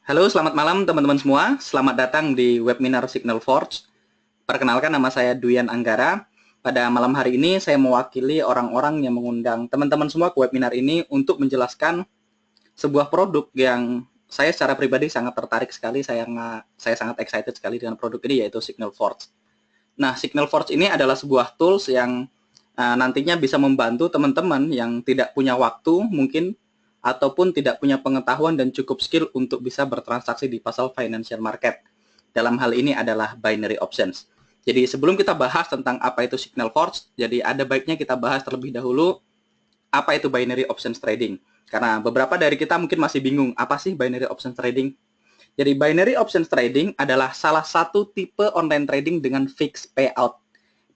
Halo, selamat malam teman-teman semua. Selamat datang di webinar Signal Forge. Perkenalkan, nama saya Duyan Anggara. Pada malam hari ini saya mewakili orang-orang yang mengundang teman-teman semua ke webinar ini untuk menjelaskan sebuah produk yang saya secara pribadi sangat tertarik sekali. Saya sangat excited sekali dengan produk ini, yaitu Signal Forge. Nah, Signal Forge ini adalah sebuah tools yang nantinya bisa membantu teman-teman yang tidak punya waktu mungkin ataupun tidak punya pengetahuan dan cukup skill untuk bisa bertransaksi di pasar financial market. Dalam hal ini adalah binary options. Jadi sebelum kita bahas tentang apa itu Signal Forge, jadi ada baiknya kita bahas terlebih dahulu apa itu binary options trading. Karena beberapa dari kita mungkin masih bingung, apa sih binary options trading? Jadi binary options trading adalah salah satu tipe online trading dengan fixed payout,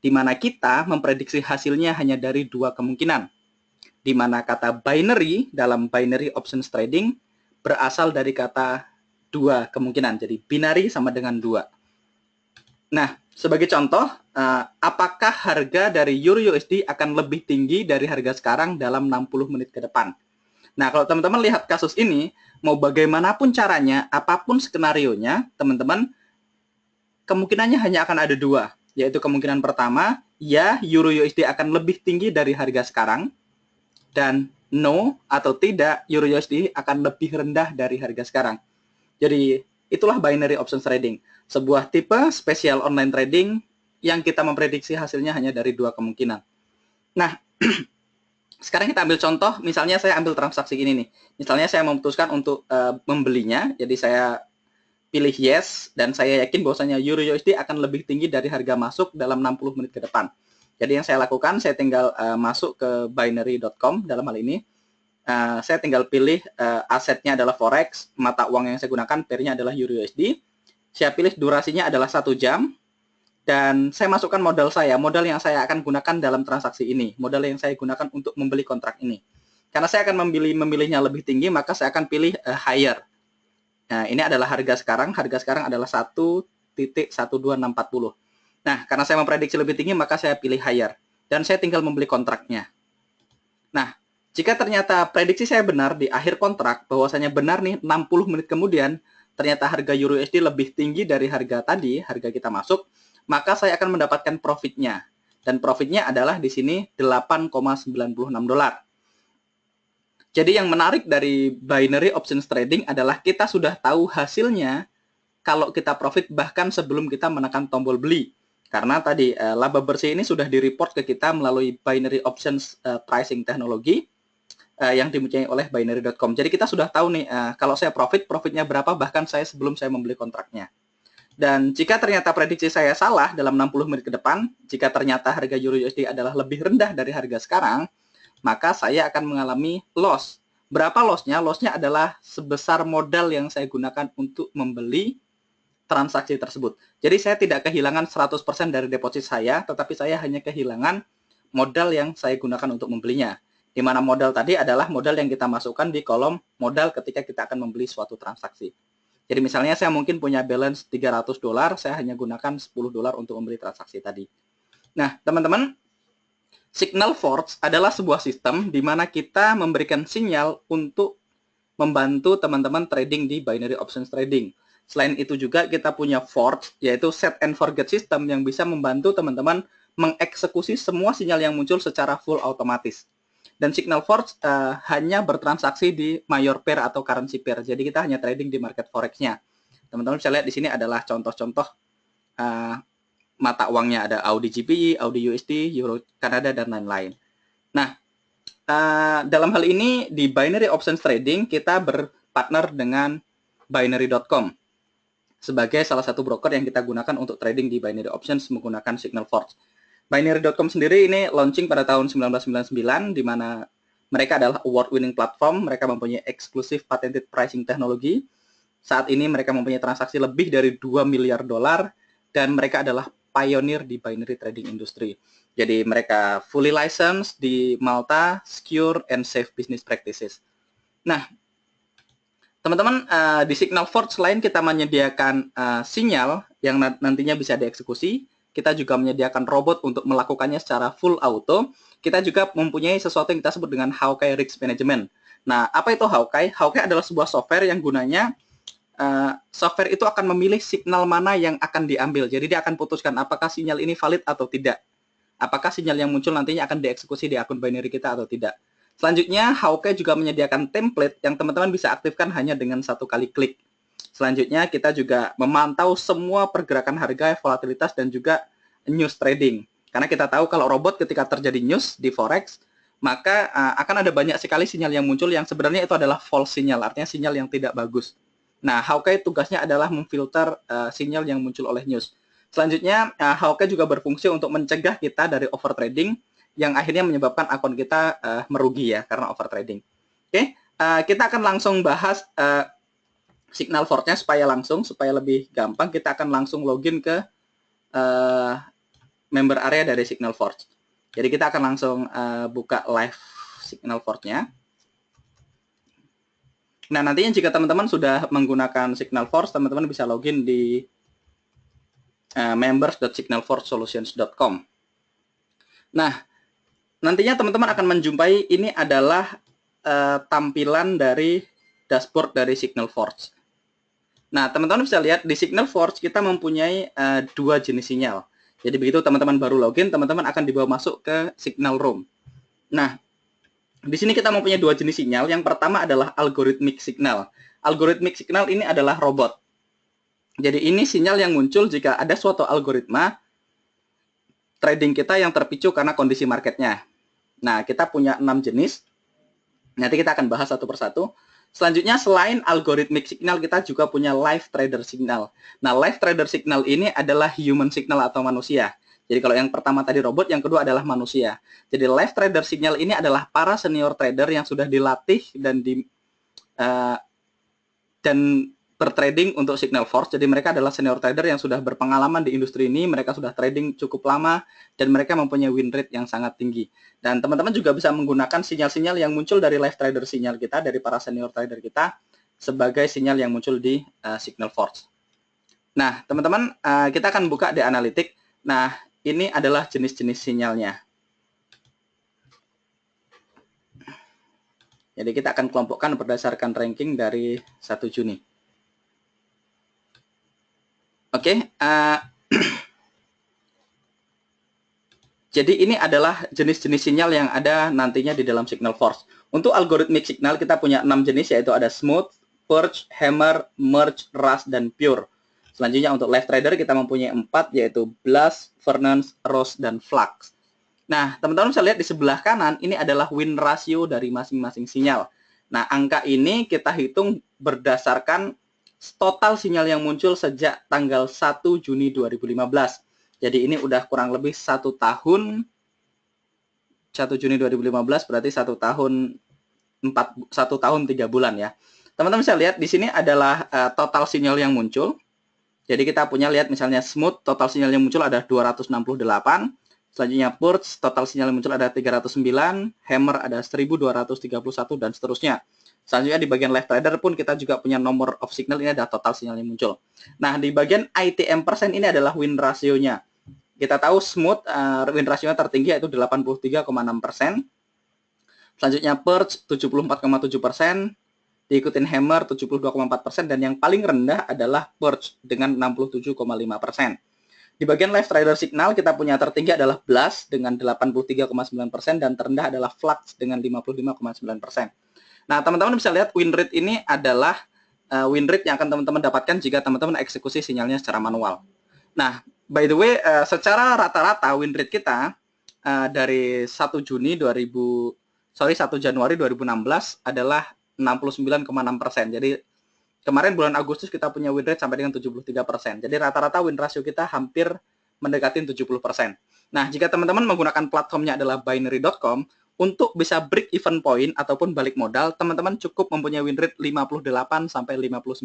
di mana kita memprediksi hasilnya hanya dari dua kemungkinan, di mana kata binary dalam binary options trading berasal dari kata dua kemungkinan, jadi binary sama dengan dua. Nah, sebagai contoh, apakah harga dari Euro USD akan lebih tinggi dari harga sekarang dalam 60 menit ke depan? Nah, kalau teman-teman lihat kasus ini, mau bagaimanapun caranya, apapun skenarionya, teman-teman, kemungkinannya hanya akan ada dua, yaitu kemungkinan pertama, ya Euro USD akan lebih tinggi dari harga sekarang, dan no atau tidak, Euro USD akan lebih rendah dari harga sekarang. Jadi, itulah binary options trading, sebuah tipe spesial online trading yang kita memprediksi hasilnya hanya dari dua kemungkinan. Nah, sekarang kita ambil contoh, misalnya saya ambil transaksi ini nih. Misalnya saya memutuskan untuk membelinya, jadi saya pilih yes, dan saya yakin bahwasanya Euro USD akan lebih tinggi dari harga masuk dalam 60 menit ke depan. Jadi yang saya lakukan, saya tinggal masuk ke binary.com dalam hal ini. Saya tinggal pilih asetnya adalah forex, mata uang yang saya gunakan pairnya adalah Euro USD. Saya pilih durasinya adalah 1 jam, dan saya masukkan modal yang saya akan gunakan dalam transaksi ini, modal yang saya gunakan untuk membeli kontrak ini. Karena saya akan memilihnya lebih tinggi, maka saya akan pilih higher. Nah, ini adalah harga sekarang adalah 1.12640. Nah, karena saya memprediksi lebih tinggi, maka saya pilih higher. Dan saya tinggal membeli kontraknya. Nah, jika ternyata prediksi saya benar di akhir kontrak, bahwasanya benar nih 60 menit kemudian, ternyata harga Euro USD lebih tinggi dari harga tadi, harga kita masuk, maka saya akan mendapatkan profitnya. Dan profitnya adalah di sini 8,96 dolar. Jadi yang menarik dari binary options trading adalah kita sudah tahu hasilnya kalau kita profit bahkan sebelum kita menekan tombol beli. Karena tadi laba bersih ini sudah di-report ke kita melalui binary options pricing teknologi yang dimiliki oleh binary.com. Jadi kita sudah tahu nih kalau saya profitnya berapa bahkan sebelum saya membeli kontraknya. Dan jika ternyata prediksi saya salah dalam 60 menit ke depan, jika ternyata harga Euro USD adalah lebih rendah dari harga sekarang, maka saya akan mengalami loss. Berapa lossnya? Lossnya adalah sebesar modal yang saya gunakan untuk membeli transaksi tersebut. Jadi saya tidak kehilangan 100% dari deposit saya, tetapi saya hanya kehilangan modal yang saya gunakan untuk membelinya. Di mana modal tadi adalah modal yang kita masukkan di kolom modal ketika kita akan membeli suatu transaksi. Jadi misalnya saya mungkin punya balance 300 dolar, saya hanya gunakan 10 dolar untuk membeli transaksi tadi. Nah, teman-teman, Signal Forge adalah sebuah sistem di mana kita memberikan sinyal untuk membantu teman-teman trading di binary options trading. Selain itu juga kita punya Forge, yaitu set and forget system yang bisa membantu teman-teman mengeksekusi semua sinyal yang muncul secara full otomatis. Dan Signal Forge hanya bertransaksi di mayor pair atau currency pair. Jadi kita hanya trading di market forex-nya. Teman-teman bisa lihat di sini adalah contoh-contoh mata uangnya, ada Audi GPI, Audi USD, Euro Kanada, dan lain-lain. Nah, dalam hal ini di binary options trading kita berpartner dengan binary.com sebagai salah satu broker yang kita gunakan untuk trading di binary options menggunakan Signal Forge. Binary.com sendiri ini launching pada tahun 1999, di mana mereka adalah award-winning platform, mereka mempunyai eksklusif patented pricing teknologi. Saat ini mereka mempunyai transaksi lebih dari 2 miliar dolar, dan mereka adalah pioneer di binary trading industry. Jadi mereka fully licensed di Malta, secure and safe business practices. Nah, teman-teman, di Signal Forge selain kita menyediakan sinyal yang nantinya bisa dieksekusi, kita juga menyediakan robot untuk melakukannya secara full auto. Kita juga mempunyai sesuatu yang kita sebut dengan Hawkeye Risk Management. Nah, apa itu Hawkeye? Hawkeye adalah sebuah software yang gunanya software itu akan memilih signal mana yang akan diambil. Jadi dia akan putuskan apakah sinyal ini valid atau tidak. Apakah sinyal yang muncul nantinya akan dieksekusi di akun binary kita atau tidak. Selanjutnya, Hawkeye juga menyediakan template yang teman-teman bisa aktifkan hanya dengan satu kali klik. Selanjutnya, kita juga memantau semua pergerakan harga, volatilitas, dan juga news trading. Karena kita tahu kalau robot ketika terjadi news di Forex, maka akan ada banyak sekali sinyal yang muncul yang sebenarnya itu adalah false sinyal, artinya sinyal yang tidak bagus. Nah, Hawkeye tugasnya adalah memfilter sinyal yang muncul oleh news. Selanjutnya, Hawkeye juga berfungsi untuk mencegah kita dari overtrading yang akhirnya menyebabkan akun kita merugi ya karena overtrading. Oke, kita akan langsung bahas Signal Forge-nya supaya lebih gampang. Kita akan langsung login ke member area dari Signal Forge. Jadi kita akan langsung buka live Signal Forge-nya. Nah, nantinya jika teman-teman sudah menggunakan Signal Forge, teman-teman bisa login di members.signalforgesolutions.com. Nah, nantinya teman-teman akan menjumpai ini adalah tampilan dari dashboard dari Signal Forge. Nah, teman-teman bisa lihat di Signal Forge kita mempunyai dua jenis sinyal. Jadi begitu teman-teman baru login, teman-teman akan dibawa masuk ke Signal Room. Nah, di sini kita mempunyai dua jenis sinyal. Yang pertama adalah algorithmic signal. Algorithmic signal ini adalah robot. Jadi ini sinyal yang muncul jika ada suatu algoritma trading kita yang terpicu karena kondisi marketnya. Nah, kita punya 6 jenis. Nanti kita akan bahas satu persatu. Selanjutnya, selain algorithmic signal, kita juga punya live trader signal. Nah, live trader signal ini adalah human signal atau manusia. Jadi kalau yang pertama tadi robot, yang kedua adalah manusia. Jadi live trader signal ini adalah para senior trader yang sudah dilatih dan bertrading untuk Signal Forge. Jadi mereka adalah senior trader yang sudah berpengalaman di industri ini, mereka sudah trading cukup lama, dan mereka mempunyai win rate yang sangat tinggi. Dan teman-teman juga bisa menggunakan sinyal-sinyal yang muncul dari live trader sinyal kita, dari para senior trader kita, sebagai sinyal yang muncul di Signal Forge. Nah, teman-teman, kita akan buka di analitik. Nah, ini adalah jenis-jenis sinyalnya. Jadi kita akan kelompokkan berdasarkan ranking dari 1 Juni. Oke, jadi ini adalah jenis-jenis sinyal yang ada nantinya di dalam Signal Forge. Untuk algorithmic signal kita punya 6 jenis, yaitu ada smooth, purge, hammer, merge, rush, dan pure. Selanjutnya untuk live trader kita mempunyai 4, yaitu blast, furnace, rose, dan flux. Nah, teman-teman bisa lihat di sebelah kanan, ini adalah win ratio dari masing-masing sinyal. Nah, angka ini kita hitung berdasarkan total sinyal yang muncul sejak tanggal 1 Juni 2015. Jadi ini udah kurang lebih 1 tahun. 1 Juni 2015 berarti 1 tahun 3 bulan ya. Teman-teman bisa lihat di sini adalah total sinyal yang muncul. Jadi kita punya lihat misalnya smooth, total sinyal yang muncul ada 268. Selanjutnya purge, total sinyal yang muncul ada 309. Hammer ada 1231 dan seterusnya. Selanjutnya di bagian live trader pun kita juga punya nomor of signal, ini ada total sinyal yang muncul. Nah, di bagian ITM persen ini adalah win ratio-nya. Kita tahu smooth win ratio-nya tertinggi yaitu 83,6%. Selanjutnya purge 74,7%, diikutin hammer 72,4%, dan yang paling rendah adalah purge dengan 67,5%. Di bagian live trader signal kita punya tertinggi adalah blast dengan 83,9% dan terendah adalah flux dengan 55,9%. Nah, teman-teman bisa lihat win rate ini adalah win rate yang akan teman-teman dapatkan jika teman-teman eksekusi sinyalnya secara manual. Nah, by the way, secara rata-rata win rate kita dari 1 Januari 2016 adalah 69,6%. Jadi kemarin bulan Agustus kita punya win rate sampai dengan 73%. Jadi rata-rata win ratio kita hampir mendekati 70%. Nah, jika teman-teman menggunakan platformnya adalah binary.com, untuk bisa break even point ataupun balik modal, teman-teman cukup mempunyai win rate 58 sampai 59%.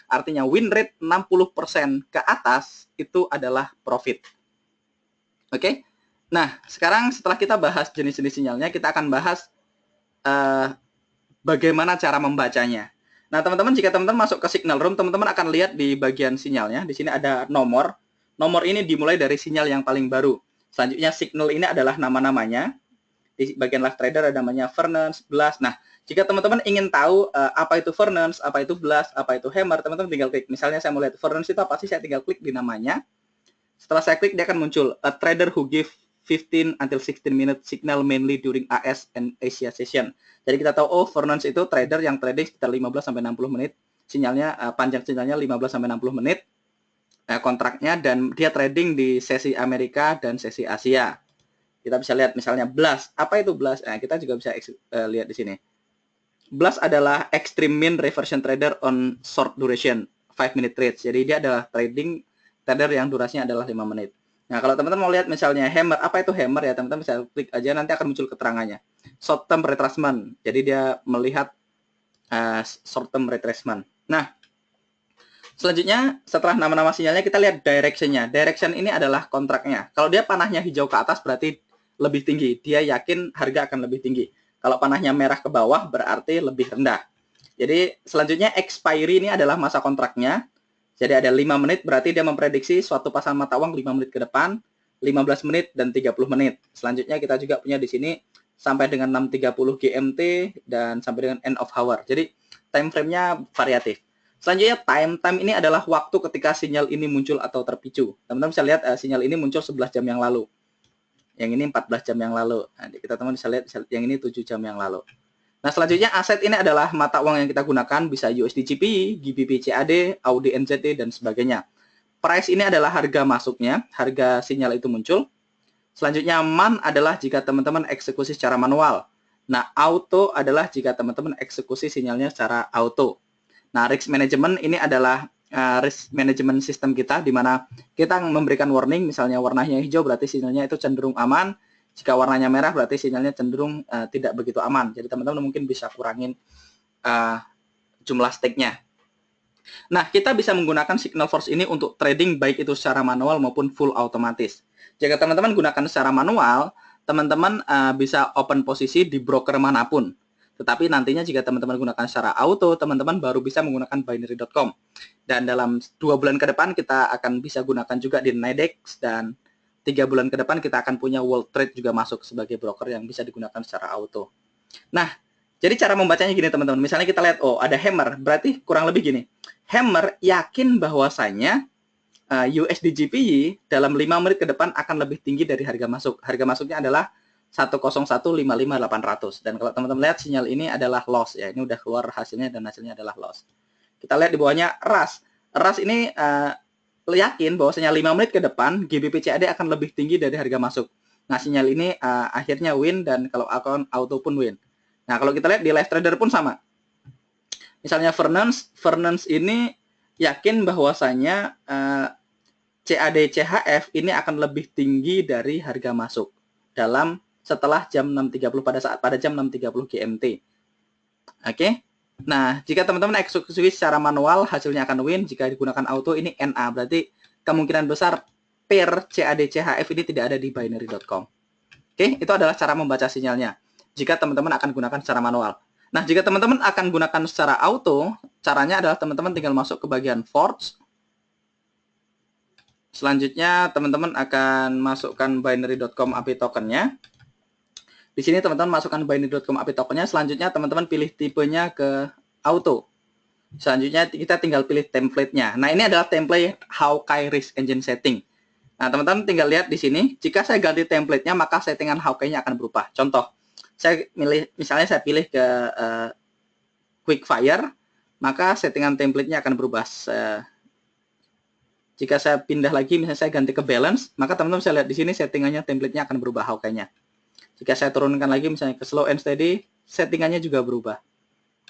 Artinya win rate 60% ke atas itu adalah profit. Oke? Nah, sekarang setelah kita bahas jenis-jenis sinyalnya, kita akan bahas bagaimana cara membacanya. Nah, teman-teman, jika teman-teman masuk ke Signal Room, teman-teman akan lihat di bagian sinyalnya. Di sini ada nomor. Nomor ini dimulai dari sinyal yang paling baru. Selanjutnya, signal ini adalah nama-namanya. Di bagian live trader ada namanya Fernance, Blast. Nah, jika teman-teman ingin tahu apa itu Fernance, apa itu Blast, apa itu Hammer, teman-teman tinggal klik. Misalnya saya mau lihat Fernance itu apa sih, saya tinggal klik di namanya. Setelah saya klik, dia akan muncul a trader who give 15 until 16 minute signal mainly during AS and Asia session. Jadi kita tahu, oh, Fernance itu trader yang trading sekitar 15 sampai 60 menit. Sinyalnya, panjang sinyalnya 15 sampai 60 menit kontraknya, dan dia trading di sesi Amerika dan sesi Asia. Kita bisa lihat misalnya Blast. Apa itu Blast? Nah, kita juga bisa lihat di sini. Blast adalah extreme mean reversion trader on short duration 5 minute trades. Jadi dia adalah trader yang durasinya adalah 5 menit. Nah, kalau teman-teman mau lihat misalnya Hammer, apa itu Hammer ya, teman-teman bisa klik aja, nanti akan muncul keterangannya. Short term retracement. Jadi dia melihat short term retracement. Nah, selanjutnya setelah nama-nama sinyalnya kita lihat direction-nya. Direction ini adalah kontraknya. Kalau dia panahnya hijau ke atas berarti lebih tinggi. Dia yakin harga akan lebih tinggi. Kalau panahnya merah ke bawah berarti lebih rendah. Jadi selanjutnya expiry ini adalah masa kontraknya. Jadi ada 5 menit berarti dia memprediksi suatu pasang mata uang 5 menit ke depan, 15 menit dan 30 menit. Selanjutnya kita juga punya di sini sampai dengan 6.30 GMT dan sampai dengan end of hour. Jadi time frame-nya variatif. Selanjutnya time ini adalah waktu ketika sinyal ini muncul atau terpicu. Teman-teman bisa lihat sinyal ini muncul 11 jam yang lalu. Yang ini 14 jam yang lalu. Nah, kita teman bisa lihat yang ini 7 jam yang lalu. Nah, selanjutnya aset ini adalah mata uang yang kita gunakan, bisa USD GPY, GBP CAD, AUD NZD, dan sebagainya. Price ini adalah harga masuknya, harga sinyal itu muncul. Selanjutnya man adalah jika teman-teman eksekusi secara manual. Nah, auto adalah jika teman-teman eksekusi sinyalnya secara auto. Nah, risk management ini adalah risk management sistem kita, di mana kita memberikan warning, misalnya warnanya hijau berarti sinyalnya itu cenderung aman, jika warnanya merah berarti sinyalnya cenderung tidak begitu aman. Jadi teman-teman mungkin bisa kurangin jumlah stake-nya. Nah, kita bisa menggunakan signal force ini untuk trading baik itu secara manual maupun full otomatis. Jika teman-teman gunakan secara manual, teman-teman bisa open posisi di broker manapun. Tetapi nantinya jika teman-teman gunakan secara auto, teman-teman baru bisa menggunakan binary.com. Dan dalam 2 bulan ke depan kita akan bisa gunakan juga di Nadex, dan 3 bulan ke depan kita akan punya World Trade juga masuk sebagai broker yang bisa digunakan secara auto. Nah, jadi cara membacanya gini teman-teman. Misalnya kita lihat, oh ada Hammer, berarti kurang lebih gini. Hammer yakin bahwasanya USD GPY dalam 5 menit ke depan akan lebih tinggi dari harga masuk. Harga masuknya adalah 101.55.800. Dan kalau teman-teman lihat sinyal ini adalah loss ya. Ini udah keluar hasilnya dan hasilnya adalah loss. Kita lihat di bawahnya RAS. RAS ini yakin bahwasanya 5 menit ke depan GBP CAD akan lebih tinggi dari harga masuk. Nah, sinyal ini akhirnya win, dan kalau akun auto pun win. Nah, kalau kita lihat di live trader pun sama. Misalnya Fernance ini yakin bahwasanya CAD CHF ini akan lebih tinggi dari harga masuk dalam setelah jam 6.30 pada jam 6.30 GMT. Oke. Nah, jika teman-teman eksekusi secara manual hasilnya akan win, jika digunakan auto ini NA, berarti kemungkinan besar pair CAD CHF ini tidak ada di binary.com. Oke, itu adalah cara membaca sinyalnya jika teman-teman akan gunakan secara manual. Nah, jika teman-teman akan gunakan secara auto, caranya adalah teman-teman tinggal masuk ke bagian Forge. Selanjutnya, teman-teman akan masukkan binary.com API tokennya. Di sini teman-teman masukkan binary.com API tokennya. Selanjutnya, teman-teman pilih tipenya ke auto. Selanjutnya, kita tinggal pilih template-nya. Nah, ini adalah template Hawkeye Risk Engine Setting. Nah, teman-teman tinggal lihat di sini. Jika saya ganti template-nya, maka settingan Hawkeye-nya akan berubah. Contoh, misalnya saya pilih ke Quickfire, maka settingan template-nya akan berubah. Jika saya pindah lagi, misalnya saya ganti ke balance, maka teman-teman bisa lihat di sini settingannya template-nya akan berubah Hawkeye-nya. Jika saya turunkan lagi misalnya ke slow and steady, settingannya juga berubah.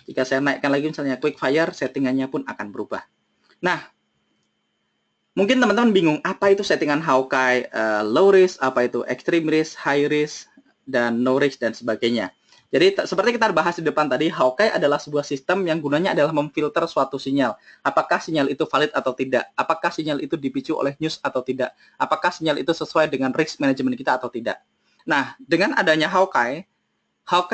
Jika saya naikkan lagi misalnya Quickfire, settingannya pun akan berubah. Nah, mungkin teman-teman bingung apa itu settingan Hawkeye low risk, apa itu extreme risk, high risk, dan no risk, dan sebagainya. Jadi seperti kita bahas di depan tadi, Hawkeye adalah sebuah sistem yang gunanya adalah memfilter suatu sinyal. Apakah sinyal itu valid atau tidak? Apakah sinyal itu dipicu oleh news atau tidak? Apakah sinyal itu sesuai dengan risk management kita atau tidak? Nah, dengan adanya Hawkeye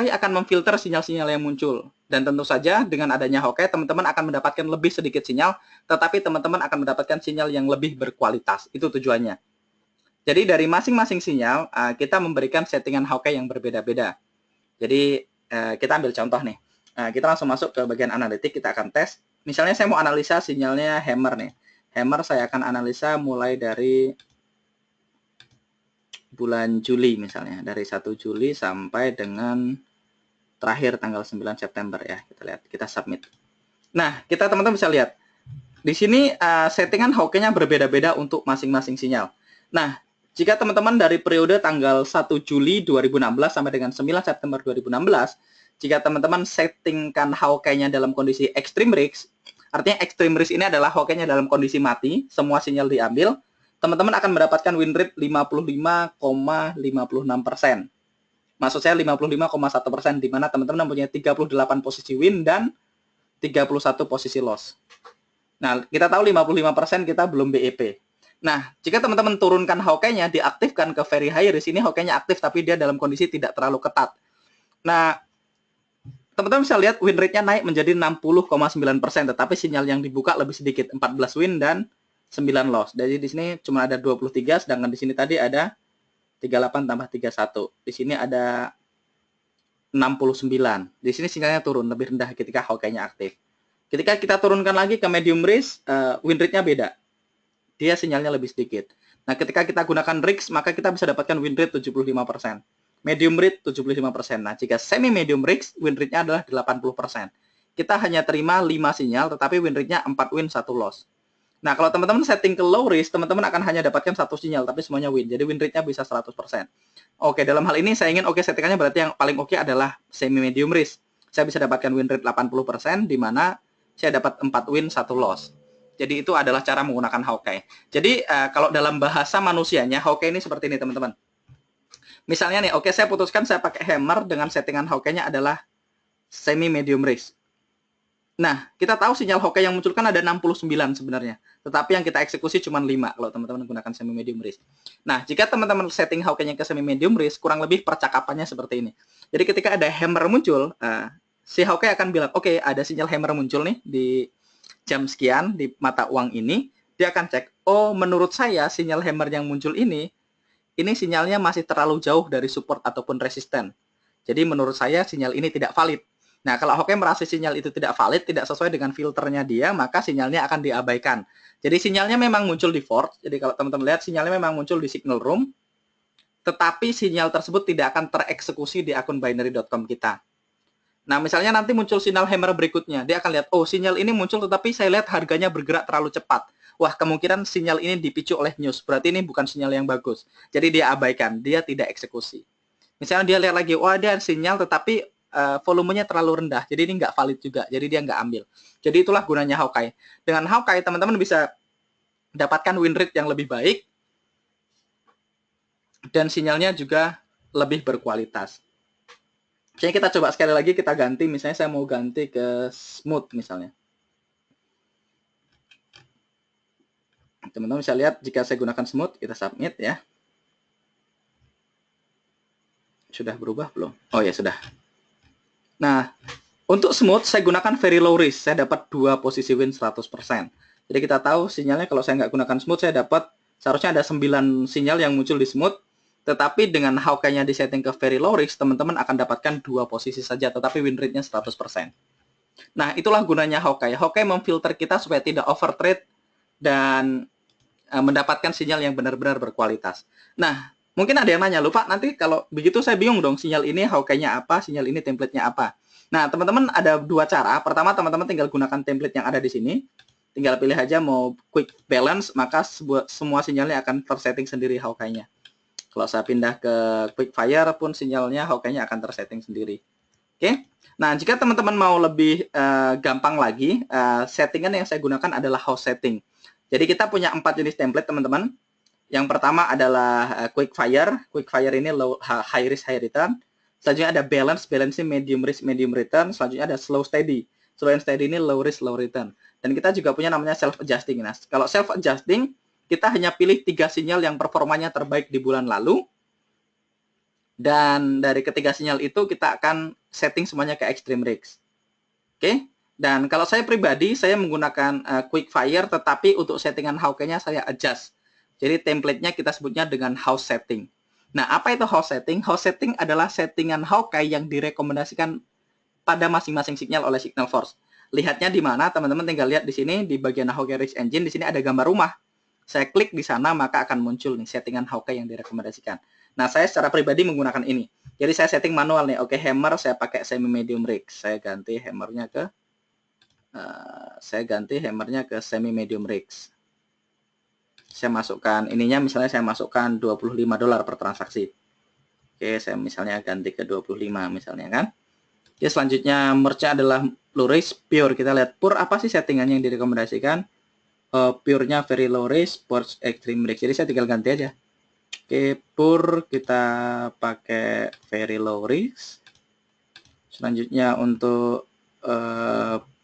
akan memfilter sinyal-sinyal yang muncul. Dan tentu saja dengan adanya Hawkeye, teman-teman akan mendapatkan lebih sedikit sinyal, tetapi teman-teman akan mendapatkan sinyal yang lebih berkualitas. Itu tujuannya. Jadi dari masing-masing sinyal kita memberikan settingan Hawkeye yang berbeda-beda. Jadi kita ambil contoh nih. Kita langsung masuk ke bagian analitik, kita akan tes. Misalnya saya mau analisa sinyalnya hammer nih. Hammer saya akan analisa mulai dari bulan Juli misalnya. Dari 1 Juli sampai dengan terakhir tanggal 9 September ya. Kita lihat, kita submit. Nah, kita teman-teman bisa lihat. Di sini settingan Hawkeye-nya berbeda-beda untuk masing-masing sinyal. Nah, jika teman-teman dari periode tanggal 1 Juli 2016 sampai dengan 9 September 2016, jika teman-teman settingkan Hawkeye-nya dalam kondisi extreme risk, artinya extreme risk ini adalah Hawkeye-nya dalam kondisi mati, semua sinyal diambil, teman-teman akan mendapatkan win rate 55,56%. Maksud saya 55,1%, di mana teman-teman mempunyai 38 posisi win dan 31 posisi loss. Nah, kita tahu 55% kita belum BEP. Nah, jika teman-teman turunkan Hawkeye-nya, diaktifkan ke very high risk, ini Hawkeye-nya aktif tapi dia dalam kondisi tidak terlalu ketat. Nah, teman-teman bisa lihat win rate-nya naik menjadi 60,9%, tetapi sinyal yang dibuka lebih sedikit, 14 win dan 9 loss. Jadi di sini cuma ada 23, sedangkan di sini tadi ada 38 tambah 31. Di sini ada 69. Di sini sinyalnya turun lebih rendah ketika Hawkeye-nya aktif. Ketika kita turunkan lagi ke medium risk, win rate-nya beda. Dia sinyalnya lebih sedikit. Nah, ketika kita gunakan risk, maka kita bisa dapatkan win rate 75%. Medium rate 75%. Nah, jika semi medium risk, win rate-nya adalah 80%. Kita hanya terima 5 sinyal, tetapi win rate-nya 4 win, 1 loss. Nah, kalau teman-teman setting ke low risk, teman-teman akan hanya dapatkan 1 sinyal, tapi semuanya win. Jadi win rate-nya bisa 100%. Oke, dalam hal ini saya ingin settingannya berarti yang paling oke adalah semi medium risk. Saya bisa dapatkan win rate 80%, di mana saya dapat 4 win, 1 loss. Jadi itu adalah cara menggunakan Hawkeye. Jadi kalau dalam bahasa manusianya, Hawkeye ini seperti ini teman-teman. Misalnya nih, oke saya putuskan saya pakai hammer dengan settingan Hawkeye-nya adalah semi medium risk. Nah, kita tahu sinyal Hawkeye yang muncul kan ada 69 sebenarnya. Tetapi yang kita eksekusi cuma 5 kalau teman-teman gunakan semi medium risk. Nah, jika teman-teman setting Hawkeye-nya ke semi medium risk, kurang lebih percakapannya seperti ini. Jadi ketika ada hammer muncul, si Hawkeye akan bilang, oke, ada sinyal hammer muncul nih di jam sekian di mata uang ini. Dia akan cek, oh menurut saya sinyal hammer yang muncul ini sinyalnya masih terlalu jauh dari support ataupun resisten. Jadi menurut saya sinyal ini tidak valid. Nah, kalau Hawkeye merasa sinyal itu tidak valid, tidak sesuai dengan filternya dia, maka sinyalnya akan diabaikan. Jadi sinyalnya memang muncul di forge. Jadi kalau teman-teman lihat sinyalnya memang muncul di signal room, tetapi sinyal tersebut tidak akan tereksekusi di akun binary.com kita. Nah, misalnya nanti muncul sinyal hammer berikutnya, dia akan lihat, oh sinyal ini muncul tetapi saya lihat harganya bergerak terlalu cepat. Wah, kemungkinan sinyal ini dipicu oleh news, berarti ini bukan sinyal yang bagus. Jadi dia abaikan, dia tidak eksekusi. Misalnya dia lihat lagi, wah dia sinyal tetapi volumenya terlalu rendah, jadi ini nggak valid juga, jadi dia nggak ambil. Jadi itulah gunanya Hawkeye. Dengan Hawkeye, teman-teman bisa dapatkan win rate yang lebih baik, dan sinyalnya juga lebih berkualitas. Misalnya kita coba sekali lagi, kita ganti, misalnya saya mau ganti ke smooth misalnya. Teman-teman bisa lihat, jika saya gunakan smooth, kita submit ya. Sudah berubah belum? Oh ya, sudah. Nah, untuk smooth, saya gunakan very low risk. Saya dapat 2 posisi win 100%. Jadi kita tahu sinyalnya kalau saya nggak gunakan smooth, saya dapat seharusnya ada 9 sinyal yang muncul di smooth. Tetapi dengan Hawkeye-nya disetting ke very low risk, teman-teman akan dapatkan 2 posisi saja, tetapi win rate-nya 100%. Nah, itulah gunanya Hawkeye. Hawkeye memfilter kita supaya tidak overtrade dan mendapatkan sinyal yang benar-benar berkualitas. Nah, mungkin ada yang nanya, lupa nanti kalau begitu saya bingung dong, sinyal ini Hawkeye-nya apa, sinyal ini template-nya apa. Nah, teman-teman ada 2 cara. Pertama, teman-teman tinggal gunakan template yang ada di sini. Tinggal pilih aja mau quick balance, maka semua sinyalnya akan tersetting sendiri Hawkeye-nya. Kalau saya pindah ke quick fire pun sinyalnya Hawkeye-nya akan tersetting sendiri. Oke. Nah, jika teman-teman mau lebih gampang lagi, settingan yang saya gunakan adalah house setting. Jadi kita punya 4 jenis template, teman-teman. Yang pertama adalah quick fire. Quick fire ini high risk, high return. Selanjutnya ada balance. Balance ini medium risk, medium return. Selanjutnya ada slow steady. Slow and steady ini low risk, low return. Dan kita juga punya namanya self adjusting. Nah, kalau self adjusting, kita hanya pilih 3 sinyal yang performanya terbaik di bulan lalu. Dan dari ketiga sinyal itu kita akan setting semuanya ke extreme risk. Oke. Dan kalau saya pribadi, saya menggunakan quick fire, tetapi untuk settingan Hawkeye-nya saya adjust. Jadi template-nya kita sebutnya dengan house setting. Nah, apa itu house setting? House setting adalah settingan Hawkeye yang direkomendasikan pada masing-masing sinyal oleh Signal Force. Lihatnya di mana? Teman-teman tinggal lihat di sini di bagian Hawkeye Reach Engine, di sini ada gambar rumah. Saya klik di sana maka akan muncul nih settingan Hawkeye yang direkomendasikan. Nah, saya secara pribadi menggunakan ini. Jadi saya setting manual nih. Oke, hammer saya pakai semi medium rig. Saya ganti hammernya ke semi medium rigs. Saya masukkan ininya, misalnya saya masukkan $25 per transaksi. Oke, saya misalnya ganti ke 25 misalnya kan. Oke, selanjutnya merge adalah low risk pure. Kita lihat pure apa sih settingannya yang direkomendasikan. Pure-nya very low risk, pure extreme risk. Jadi saya tinggal ganti aja. Oke, pure kita pakai very low risk. Selanjutnya untuk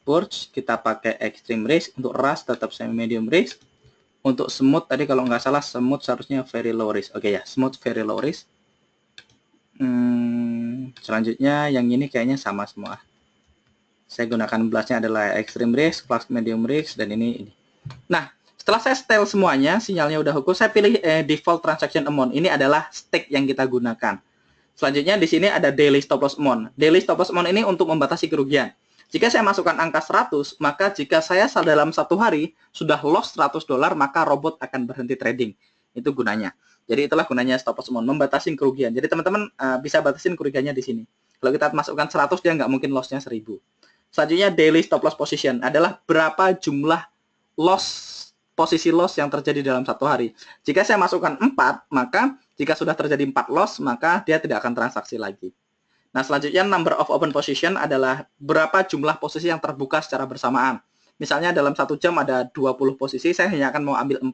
purge kita pakai extreme risk. Untuk rust tetap semi medium risk. Untuk smooth tadi kalau nggak salah smooth seharusnya very low risk. Oke ya, smooth very low risk. Selanjutnya yang ini kayaknya sama semua. Saya gunakan blastnya adalah extreme risk, plus medium risk, dan ini. Nah, setelah saya setel semuanya, sinyalnya udah ukur, saya pilih default transaction amount. Ini adalah stake yang kita gunakan. Selanjutnya di sini ada daily stop loss amount. Daily stop loss amount ini untuk membatasi kerugian. Jika saya masukkan angka 100, maka jika saya dalam satu hari sudah loss $100, maka robot akan berhenti trading. Itu gunanya. Jadi itulah gunanya stop loss amount, membatasi kerugian. Jadi teman-teman bisa batasin kerugiannya di sini. Kalau kita masukkan 100, dia nggak mungkin loss-nya 1000. Selanjutnya daily stop loss position adalah berapa jumlah posisi loss yang terjadi dalam satu hari. Jika saya masukkan 4, maka jika sudah terjadi 4 loss, maka dia tidak akan transaksi lagi. Nah, selanjutnya number of open position adalah berapa jumlah posisi yang terbuka secara bersamaan. Misalnya dalam 1 jam ada 20 posisi, saya hanya akan mau ambil 4.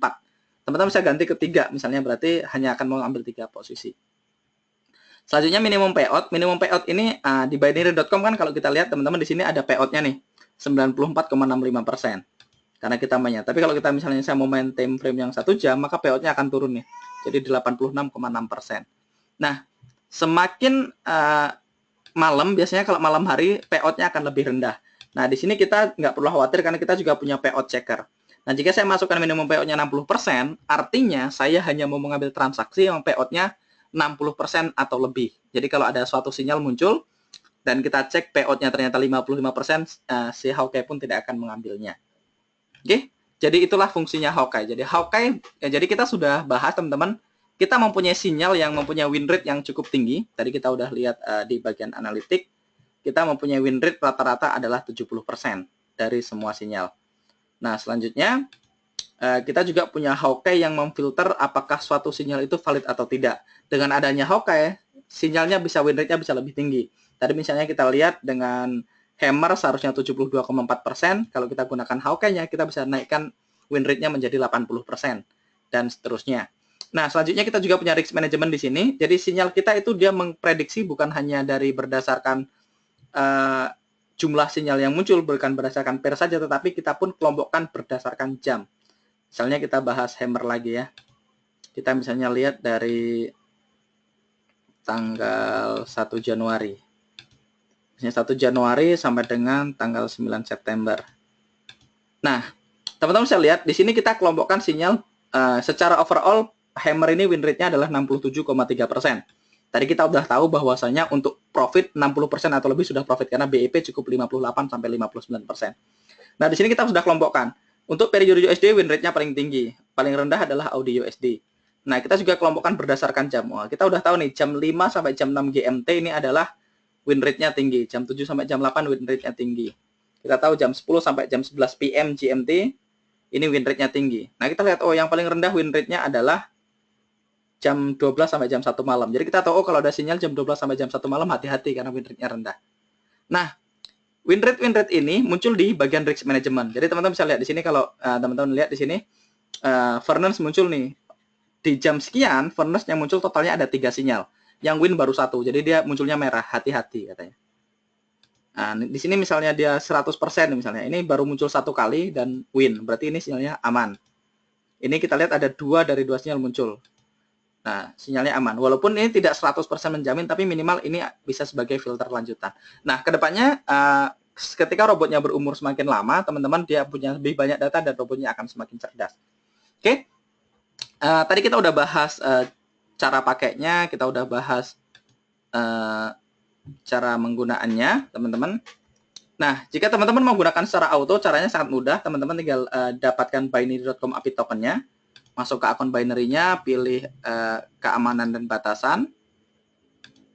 Teman-teman bisa ganti ke 3, misalnya berarti hanya akan mau ambil 3 posisi. Selanjutnya minimum payout. Minimum payout ini di binary.com kan kalau kita lihat teman-teman di sini ada payoutnya nih, 94,65%. Karena kita mainnya. Tapi kalau kita misalnya saya mau main time frame yang 1 jam, maka payoutnya akan turun nih. Jadi 86,6%. Nah, semakin malam, biasanya kalau malam hari payoutnya akan lebih rendah. Nah, di sini kita nggak perlu khawatir karena kita juga punya payout checker. Nah, jika saya masukkan minimum payoutnya 60%, artinya saya hanya mau mengambil transaksi yang payoutnya 60% atau lebih. Jadi kalau ada suatu sinyal muncul dan kita cek payoutnya ternyata 55%, si Hawkeye pun tidak akan mengambilnya. Oke, jadi itulah fungsinya Hawkeye. Jadi Hawkeye, jadi kita sudah bahas teman-teman, kita mempunyai sinyal yang mempunyai win rate yang cukup tinggi. Tadi kita udah lihat di bagian analitik, kita mempunyai win rate rata-rata adalah 70% dari semua sinyal. Nah, selanjutnya kita juga punya Hawkeye yang memfilter apakah suatu sinyal itu valid atau tidak. Dengan adanya Hawkeye, sinyalnya bisa win rate-nya bisa lebih tinggi. Tadi misalnya kita lihat dengan hammer seharusnya 72,4%, kalau kita gunakan Hawkeye-nya kita bisa naikkan win rate-nya menjadi 80% dan seterusnya. Nah, selanjutnya kita juga punya risk management di sini. Jadi sinyal kita itu dia memprediksi bukan hanya dari berdasarkan jumlah sinyal yang muncul, bukan berdasarkan pair saja, tetapi kita pun kelompokkan berdasarkan jam. Misalnya kita bahas hammer lagi ya. Kita misalnya lihat dari tanggal 1 Januari. Misalnya 1 Januari sampai dengan tanggal 9 September. Nah, teman-teman bisa lihat di sini kita kelompokkan sinyal secara overall hammer ini win rate-nya adalah 67,3%. Tadi kita udah tahu bahwasanya untuk profit 60% atau lebih sudah profit karena BEP cukup 58 sampai 59%. Nah, di sini kita sudah kelompokkan. Untuk periode USD win rate-nya paling tinggi, paling rendah adalah Audi USD. Nah, kita juga kelompokkan berdasarkan jam. Wah, kita udah tahu nih jam 5 sampai jam 6 GMT ini adalah win rate-nya tinggi, jam 7 sampai jam 8 win rate-nya tinggi. Kita tahu jam 10 sampai jam 11 PM GMT ini win rate-nya tinggi. Nah, kita lihat yang paling rendah win rate-nya adalah jam 12 sampai jam 1 malam. Jadi kita tahu kalau ada sinyal jam 12 sampai jam 1 malam hati-hati karena win rate-nya rendah. Nah, win rate ini muncul di bagian risk management. Jadi teman-teman bisa lihat di sini kalau teman-teman lihat di sini Furnace muncul nih. Di jam sekian Furnace yang muncul totalnya ada 3 sinyal. Yang win baru 1. Jadi dia munculnya merah, hati-hati katanya. Nah, di sini misalnya dia 100% misalnya. Ini baru muncul 1 kali dan win. Berarti ini sinyalnya aman. Ini kita lihat ada 2 dari 2 sinyal muncul. Nah, sinyalnya aman. Walaupun ini tidak 100% menjamin, tapi minimal ini bisa sebagai filter lanjutan. Nah, kedepannya ketika robotnya berumur semakin lama, teman-teman dia punya lebih banyak data dan robotnya akan semakin cerdas. Oke? Tadi kita udah bahas cara pakainya, kita udah bahas cara menggunakannya, teman-teman. Nah, jika teman-teman mau gunakan secara auto, caranya sangat mudah. Teman-teman tinggal dapatkan binary.com API tokennya, masuk ke akun binary-nya, pilih keamanan dan batasan.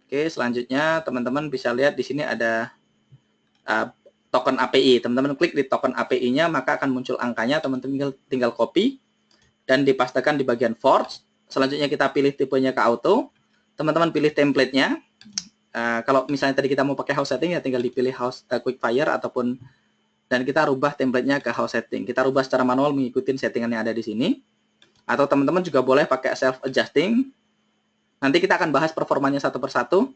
Oke, selanjutnya teman-teman bisa lihat di sini ada token API. Teman-teman klik di token API-nya, maka akan muncul angkanya. Teman-teman tinggal copy dan dipastekan di bagian forge. Selanjutnya kita pilih tipenya ke auto. Teman-teman pilih template-nya. Kalau misalnya tadi kita mau pakai house setting, ya tinggal dipilih house quickfire ataupun, dan kita rubah template-nya ke house setting. Kita rubah secara manual mengikuti settingan yang ada di sini. Atau teman-teman juga boleh pakai self adjusting. Nanti kita akan bahas performanya satu persatu.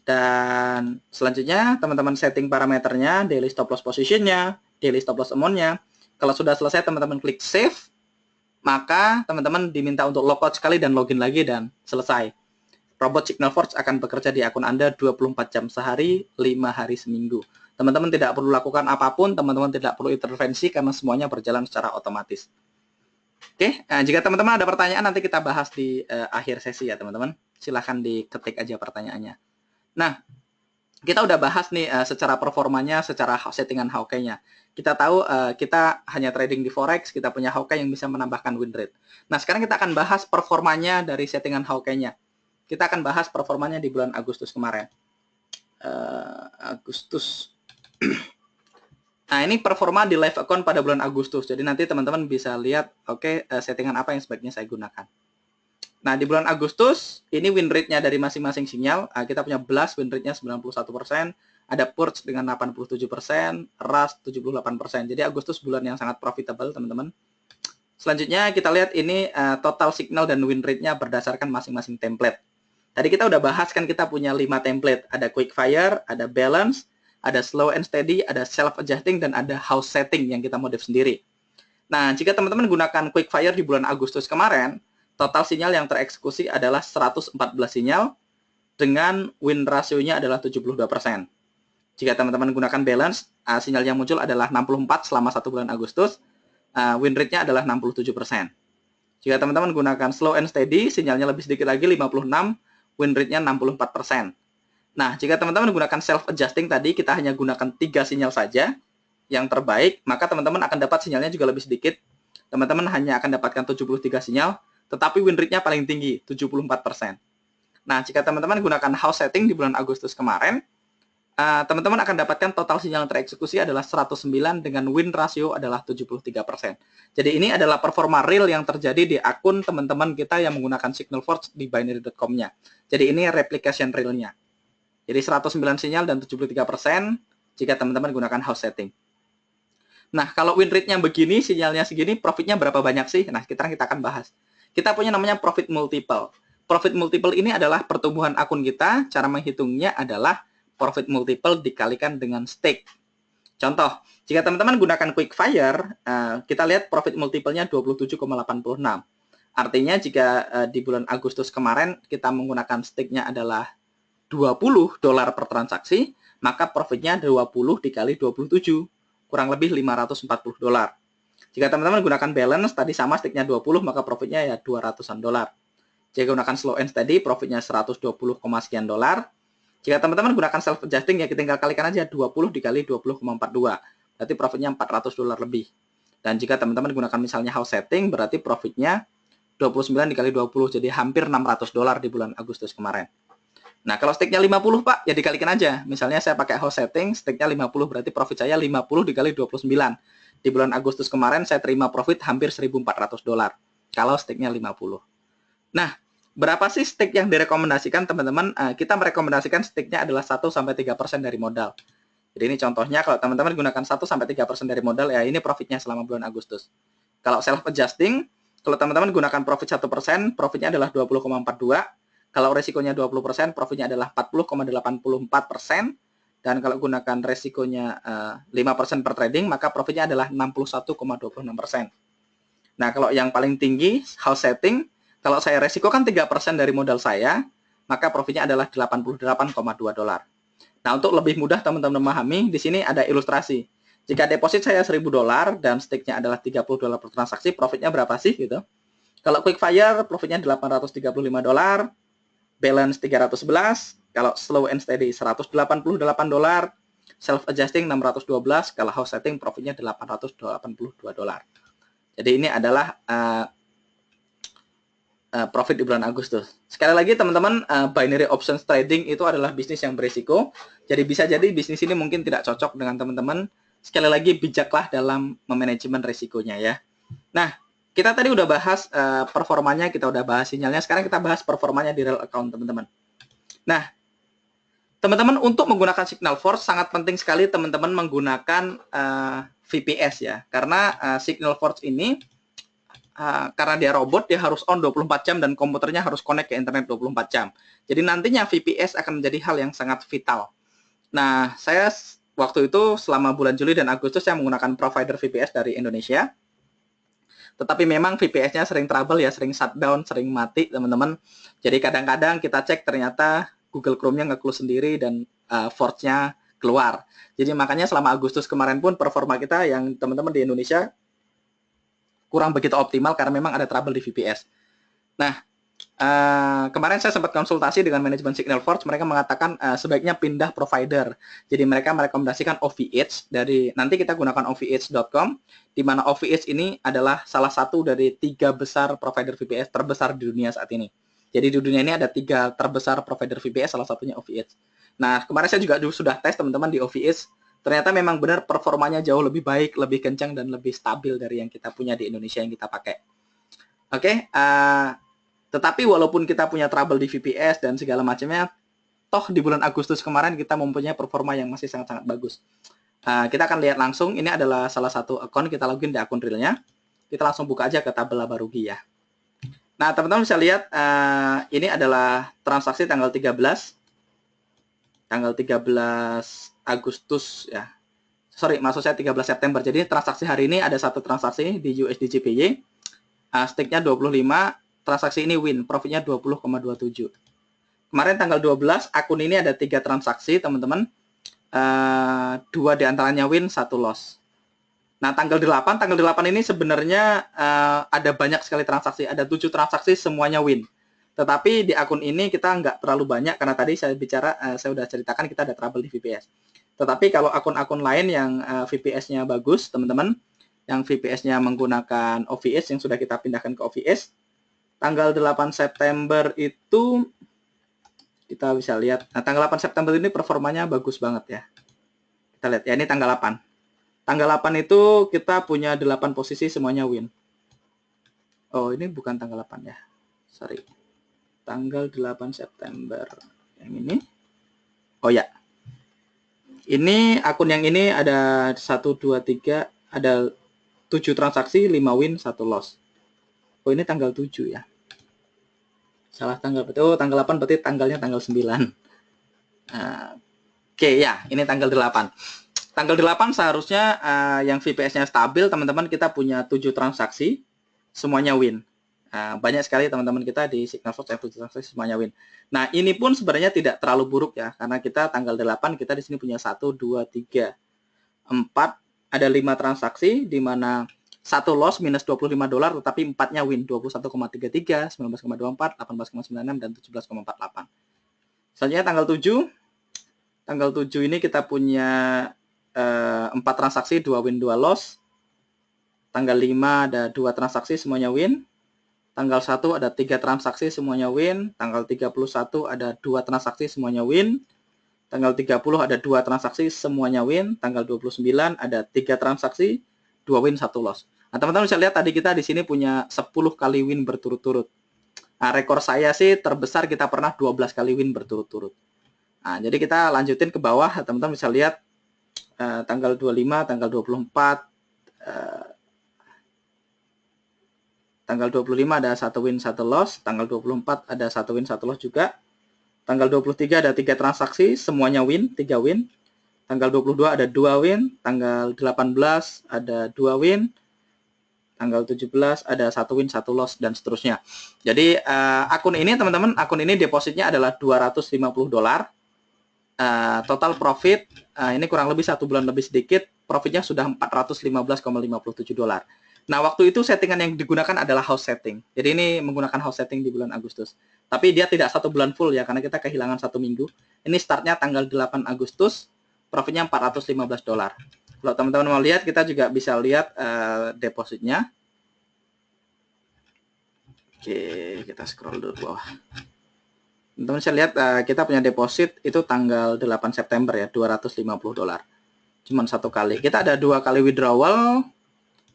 Dan selanjutnya teman-teman setting parameternya, daily stop loss position-nya, daily stop loss amount-nya. Kalau sudah selesai, teman-teman klik save. Maka teman-teman diminta untuk logout sekali dan login lagi, dan selesai. Robot Signal Forge akan bekerja di akun Anda 24 jam sehari, 5 hari seminggu. Teman-teman tidak perlu lakukan apapun, teman-teman tidak perlu intervensi karena semuanya berjalan secara otomatis. Oke, jika teman-teman ada pertanyaan nanti kita bahas di akhir sesi ya teman-teman. Silahkan diketik aja pertanyaannya. Nah, kita udah bahas nih secara performanya, secara settingan Hawkeye-nya. Kita tahu kita hanya trading di Forex, kita punya Hawkeye yang bisa menambahkan win rate. Nah, sekarang kita akan bahas performanya dari settingan Hawkeye-nya. Kita akan bahas performanya di bulan Agustus kemarin. Agustus. Nah, ini performa di live account pada bulan Agustus. Jadi nanti teman-teman bisa lihat, oke, settingan apa yang sebaiknya saya gunakan. Nah, di bulan Agustus, ini win rate-nya dari masing-masing sinyal. Kita punya blast, win rate-nya 91%. Ada purge dengan 87%, rust 78%. Jadi Agustus bulan yang sangat profitable, teman-teman. Selanjutnya kita lihat ini total signal dan win rate-nya berdasarkan masing-masing template. Tadi kita udah bahas kan kita punya 5 template. Ada quickfire, ada balance, ada slow and steady, ada self adjusting, dan ada house setting yang kita modif sendiri. Nah, jika teman-teman gunakan quickfire di bulan Agustus kemarin, total sinyal yang tereksekusi adalah 114 sinyal dengan win ratio-nya adalah 72%. Jika teman-teman gunakan balance, sinyal yang muncul adalah 64 selama 1 bulan Agustus, win rate-nya adalah 67%. Jika teman-teman gunakan slow and steady, sinyalnya lebih sedikit lagi, 56, win rate-nya 64%. Nah, jika teman-teman gunakan self-adjusting tadi, kita hanya gunakan 3 sinyal saja yang terbaik, maka teman-teman akan dapat sinyalnya juga lebih sedikit. Teman-teman hanya akan dapatkan 73 sinyal, tetapi win rate-nya paling tinggi, 74%. Nah, jika teman-teman gunakan house setting di bulan Agustus kemarin, teman-teman akan dapatkan total sinyal yang tereksekusi adalah 109 dengan win ratio adalah 73%. Jadi ini adalah performa real yang terjadi di akun teman-teman kita yang menggunakan Signal Forge di binary.com-nya. Jadi ini replication real-nya. Jadi 109 sinyal dan 73% jika teman-teman gunakan house setting. Nah, kalau win rate-nya begini, sinyalnya segini, profitnya berapa banyak sih? Nah, kita akan bahas. Kita punya namanya profit multiple. Profit multiple ini adalah pertumbuhan akun kita. Cara menghitungnya adalah profit multiple dikalikan dengan stake. Contoh, jika teman-teman gunakan quickfire, kita lihat profit multiple-nya 27,86. Artinya jika di bulan Agustus kemarin kita menggunakan stake-nya adalah $20 per transaksi, maka profitnya 20 dikali 27, kurang lebih $540. Jika teman-teman gunakan balance, tadi sama stake-nya 20, maka profitnya ya $200-an. Jika gunakan slow and steady, profitnya 120, sekian dolar. Jika teman-teman gunakan self adjusting, ya kita tinggal kalikan aja 20 dikali 20,42. Berarti profitnya $400 lebih. Dan jika teman-teman gunakan misalnya house setting, berarti profitnya 29 dikali 20, jadi hampir $600 di bulan Agustus kemarin. Nah, kalau stake-nya 50, Pak, ya dikalikan aja. Misalnya saya pakai house setting, stake-nya 50, berarti profit saya 50 dikali 29. Di bulan Agustus kemarin saya terima profit hampir $1.400 kalau stake-nya 50. Nah, berapa sih stake yang direkomendasikan, teman-teman? Kita merekomendasikan stake-nya adalah 1-3% dari modal. Jadi ini contohnya, kalau teman-teman gunakan 1-3% dari modal, ya ini profitnya selama bulan Agustus. Kalau self-adjusting, kalau teman-teman gunakan profit 1%, profitnya adalah 20,42. Kalau resikonya 20%, profitnya adalah 40,84%. Dan kalau gunakan resikonya 5% per trading, maka profitnya adalah 61,26%. Nah, kalau yang paling tinggi, house setting, kalau saya resiko kan 3% dari modal saya, maka profitnya adalah $88,2. Nah, untuk lebih mudah teman-teman memahami, di sini ada ilustrasi. Jika deposit saya $1.000 dan stake-nya adalah $30 per transaksi, profitnya berapa sih gitu? Kalau Quickfire profitnya $835, balance 311, kalau slow and steady $188, self adjusting 612, kalau house setting profitnya $882. Jadi ini adalah profit di bulan Agustus. Sekali lagi teman-teman, binary options trading itu adalah bisnis yang berisiko. Jadi bisa jadi bisnis ini mungkin tidak cocok dengan teman-teman. Sekali lagi bijaklah dalam memanajemen risikonya ya. Nah, kita tadi udah bahas performanya, kita udah bahas sinyalnya. Sekarang kita bahas performanya di real account teman-teman. Nah, teman-teman untuk menggunakan Signal Force sangat penting sekali teman-teman menggunakan VPS ya. Karena Signal Force ini karena dia robot, dia harus on 24 jam dan komputernya harus connect ke internet 24 jam. Jadi nantinya VPS akan menjadi hal yang sangat vital. Nah, saya waktu itu selama bulan Juli dan Agustus saya menggunakan provider VPS dari Indonesia. Tetapi memang VPS-nya sering trouble ya, sering shutdown, sering mati teman-teman. Jadi kadang-kadang kita cek ternyata Google Chrome-nya nge-close sendiri dan Force-nya keluar. Jadi makanya selama Agustus kemarin pun performa kita yang teman-teman di Indonesia kurang begitu optimal karena memang ada trouble di VPS. Nah, kemarin saya sempat konsultasi dengan manajemen Signal Force, mereka mengatakan sebaiknya pindah provider. Jadi mereka merekomendasikan OVH dari, nanti kita gunakan OVH.com, di mana OVH ini adalah salah satu dari 3 besar provider VPS terbesar di dunia saat ini. Jadi di dunia ini ada 3 terbesar provider VPS, salah satunya OVH. Nah, kemarin saya juga sudah tes teman-teman di OVH. Ternyata memang benar performanya jauh lebih baik, lebih kencang, dan lebih stabil dari yang kita punya di Indonesia yang kita pakai. Oke, tetapi walaupun kita punya trouble di VPS dan segala macamnya, toh di bulan Agustus kemarin kita mempunyai performa yang masih sangat-sangat bagus. Kita akan lihat langsung, ini adalah salah satu akun, kita login di akun realnya. Kita langsung buka aja ke tabel laba rugi ya. Nah, teman-teman bisa lihat, ini adalah transaksi tanggal 13 Agustus ya. Sorry, maksud saya 13 September. Jadi transaksi hari ini ada satu transaksi di USD JPY. Stake-nya 25, transaksi ini win, profitnya 20,27. Kemarin tanggal 12, akun ini ada 3 transaksi, teman-teman. 2 diantaranya win, 1 loss. Nah, tanggal 8 ini sebenarnya ada banyak sekali transaksi. Ada 7 transaksi, semuanya win. Tetapi di akun ini kita nggak terlalu banyak, karena tadi saya sudah ceritakan kita ada trouble di VPS. Tetapi kalau akun-akun lain yang VPS-nya bagus, teman-teman, yang VPS-nya menggunakan OVH yang sudah kita pindahkan ke OVH, tanggal 8 September itu kita bisa lihat. Nah, tanggal 8 September ini performanya bagus banget ya. Kita lihat ya, ini tanggal 8. Tanggal 8 itu kita punya 8 posisi semuanya win. Oh, ini bukan tanggal 8 ya. Sorry. Tanggal 8 September yang ini. Oh ya. Ini akun yang ini ada 1 2 3, ada 7 transaksi, 5 win, 1 loss. Oh, ini tanggal 7 ya. Salah tanggal, betul. Tanggal 8 berarti tanggalnya tanggal 9. Oke ya, ini tanggal 8. Tanggal 8 seharusnya yang VPS-nya stabil, teman-teman, kita punya 7 transaksi, semuanya win. Banyak sekali teman-teman kita di Signal Force yang 7 transaksi semuanya win. Nah, ini pun sebenarnya tidak terlalu buruk ya, karena kita tanggal 8 kita di sini punya 1 2 3 4, ada 5 transaksi di mana 1 loss minus $25, tetapi 4-nya win, 21,33, 19,24, 18,96 dan 17,48. Selanjutnya tanggal 7. Tanggal 7 ini kita punya 4 transaksi, 2 win, 2 loss. Tanggal 5 ada 2 transaksi, semuanya win. Tanggal 1 ada 3 transaksi, semuanya win. Tanggal 31 ada 2 transaksi, semuanya win. Tanggal 30 ada 2 transaksi, semuanya win. Tanggal 29 ada 3 transaksi, 2 win, 1 loss. Nah, teman-teman bisa lihat tadi kita di sini punya 10 kali win berturut-turut. Nah, rekor saya sih terbesar kita pernah 12 kali win berturut-turut. Nah, jadi kita lanjutin ke bawah, teman-teman bisa lihat tanggal 25, tanggal 24, tanggal 25 ada 1 win 1 loss, tanggal 24 ada 1 win 1 loss juga. Tanggal 23 ada 3 transaksi, semuanya win, 3 win. Tanggal 22 ada 2 win, tanggal 18 ada 2 win, tanggal 17 ada 1 win 1 loss dan seterusnya. Jadi akun ini teman-teman, akun ini depositnya adalah $250. Total profit ini kurang lebih 1 bulan lebih sedikit, profitnya sudah $415,57. Nah, waktu itu settingan yang digunakan adalah house setting. Jadi ini menggunakan house setting di bulan Agustus. Tapi dia tidak 1 bulan full ya, karena kita kehilangan 1 minggu. Ini startnya tanggal 8 Agustus, profitnya $415. Kalau teman-teman mau lihat, kita juga bisa lihat depositnya. Oke, kita scroll dulu ke bawah. Teman-teman bisa lihat kita punya deposit itu tanggal 8 September ya, $250. Cuman 1 kali. Kita ada 2 kali withdrawal.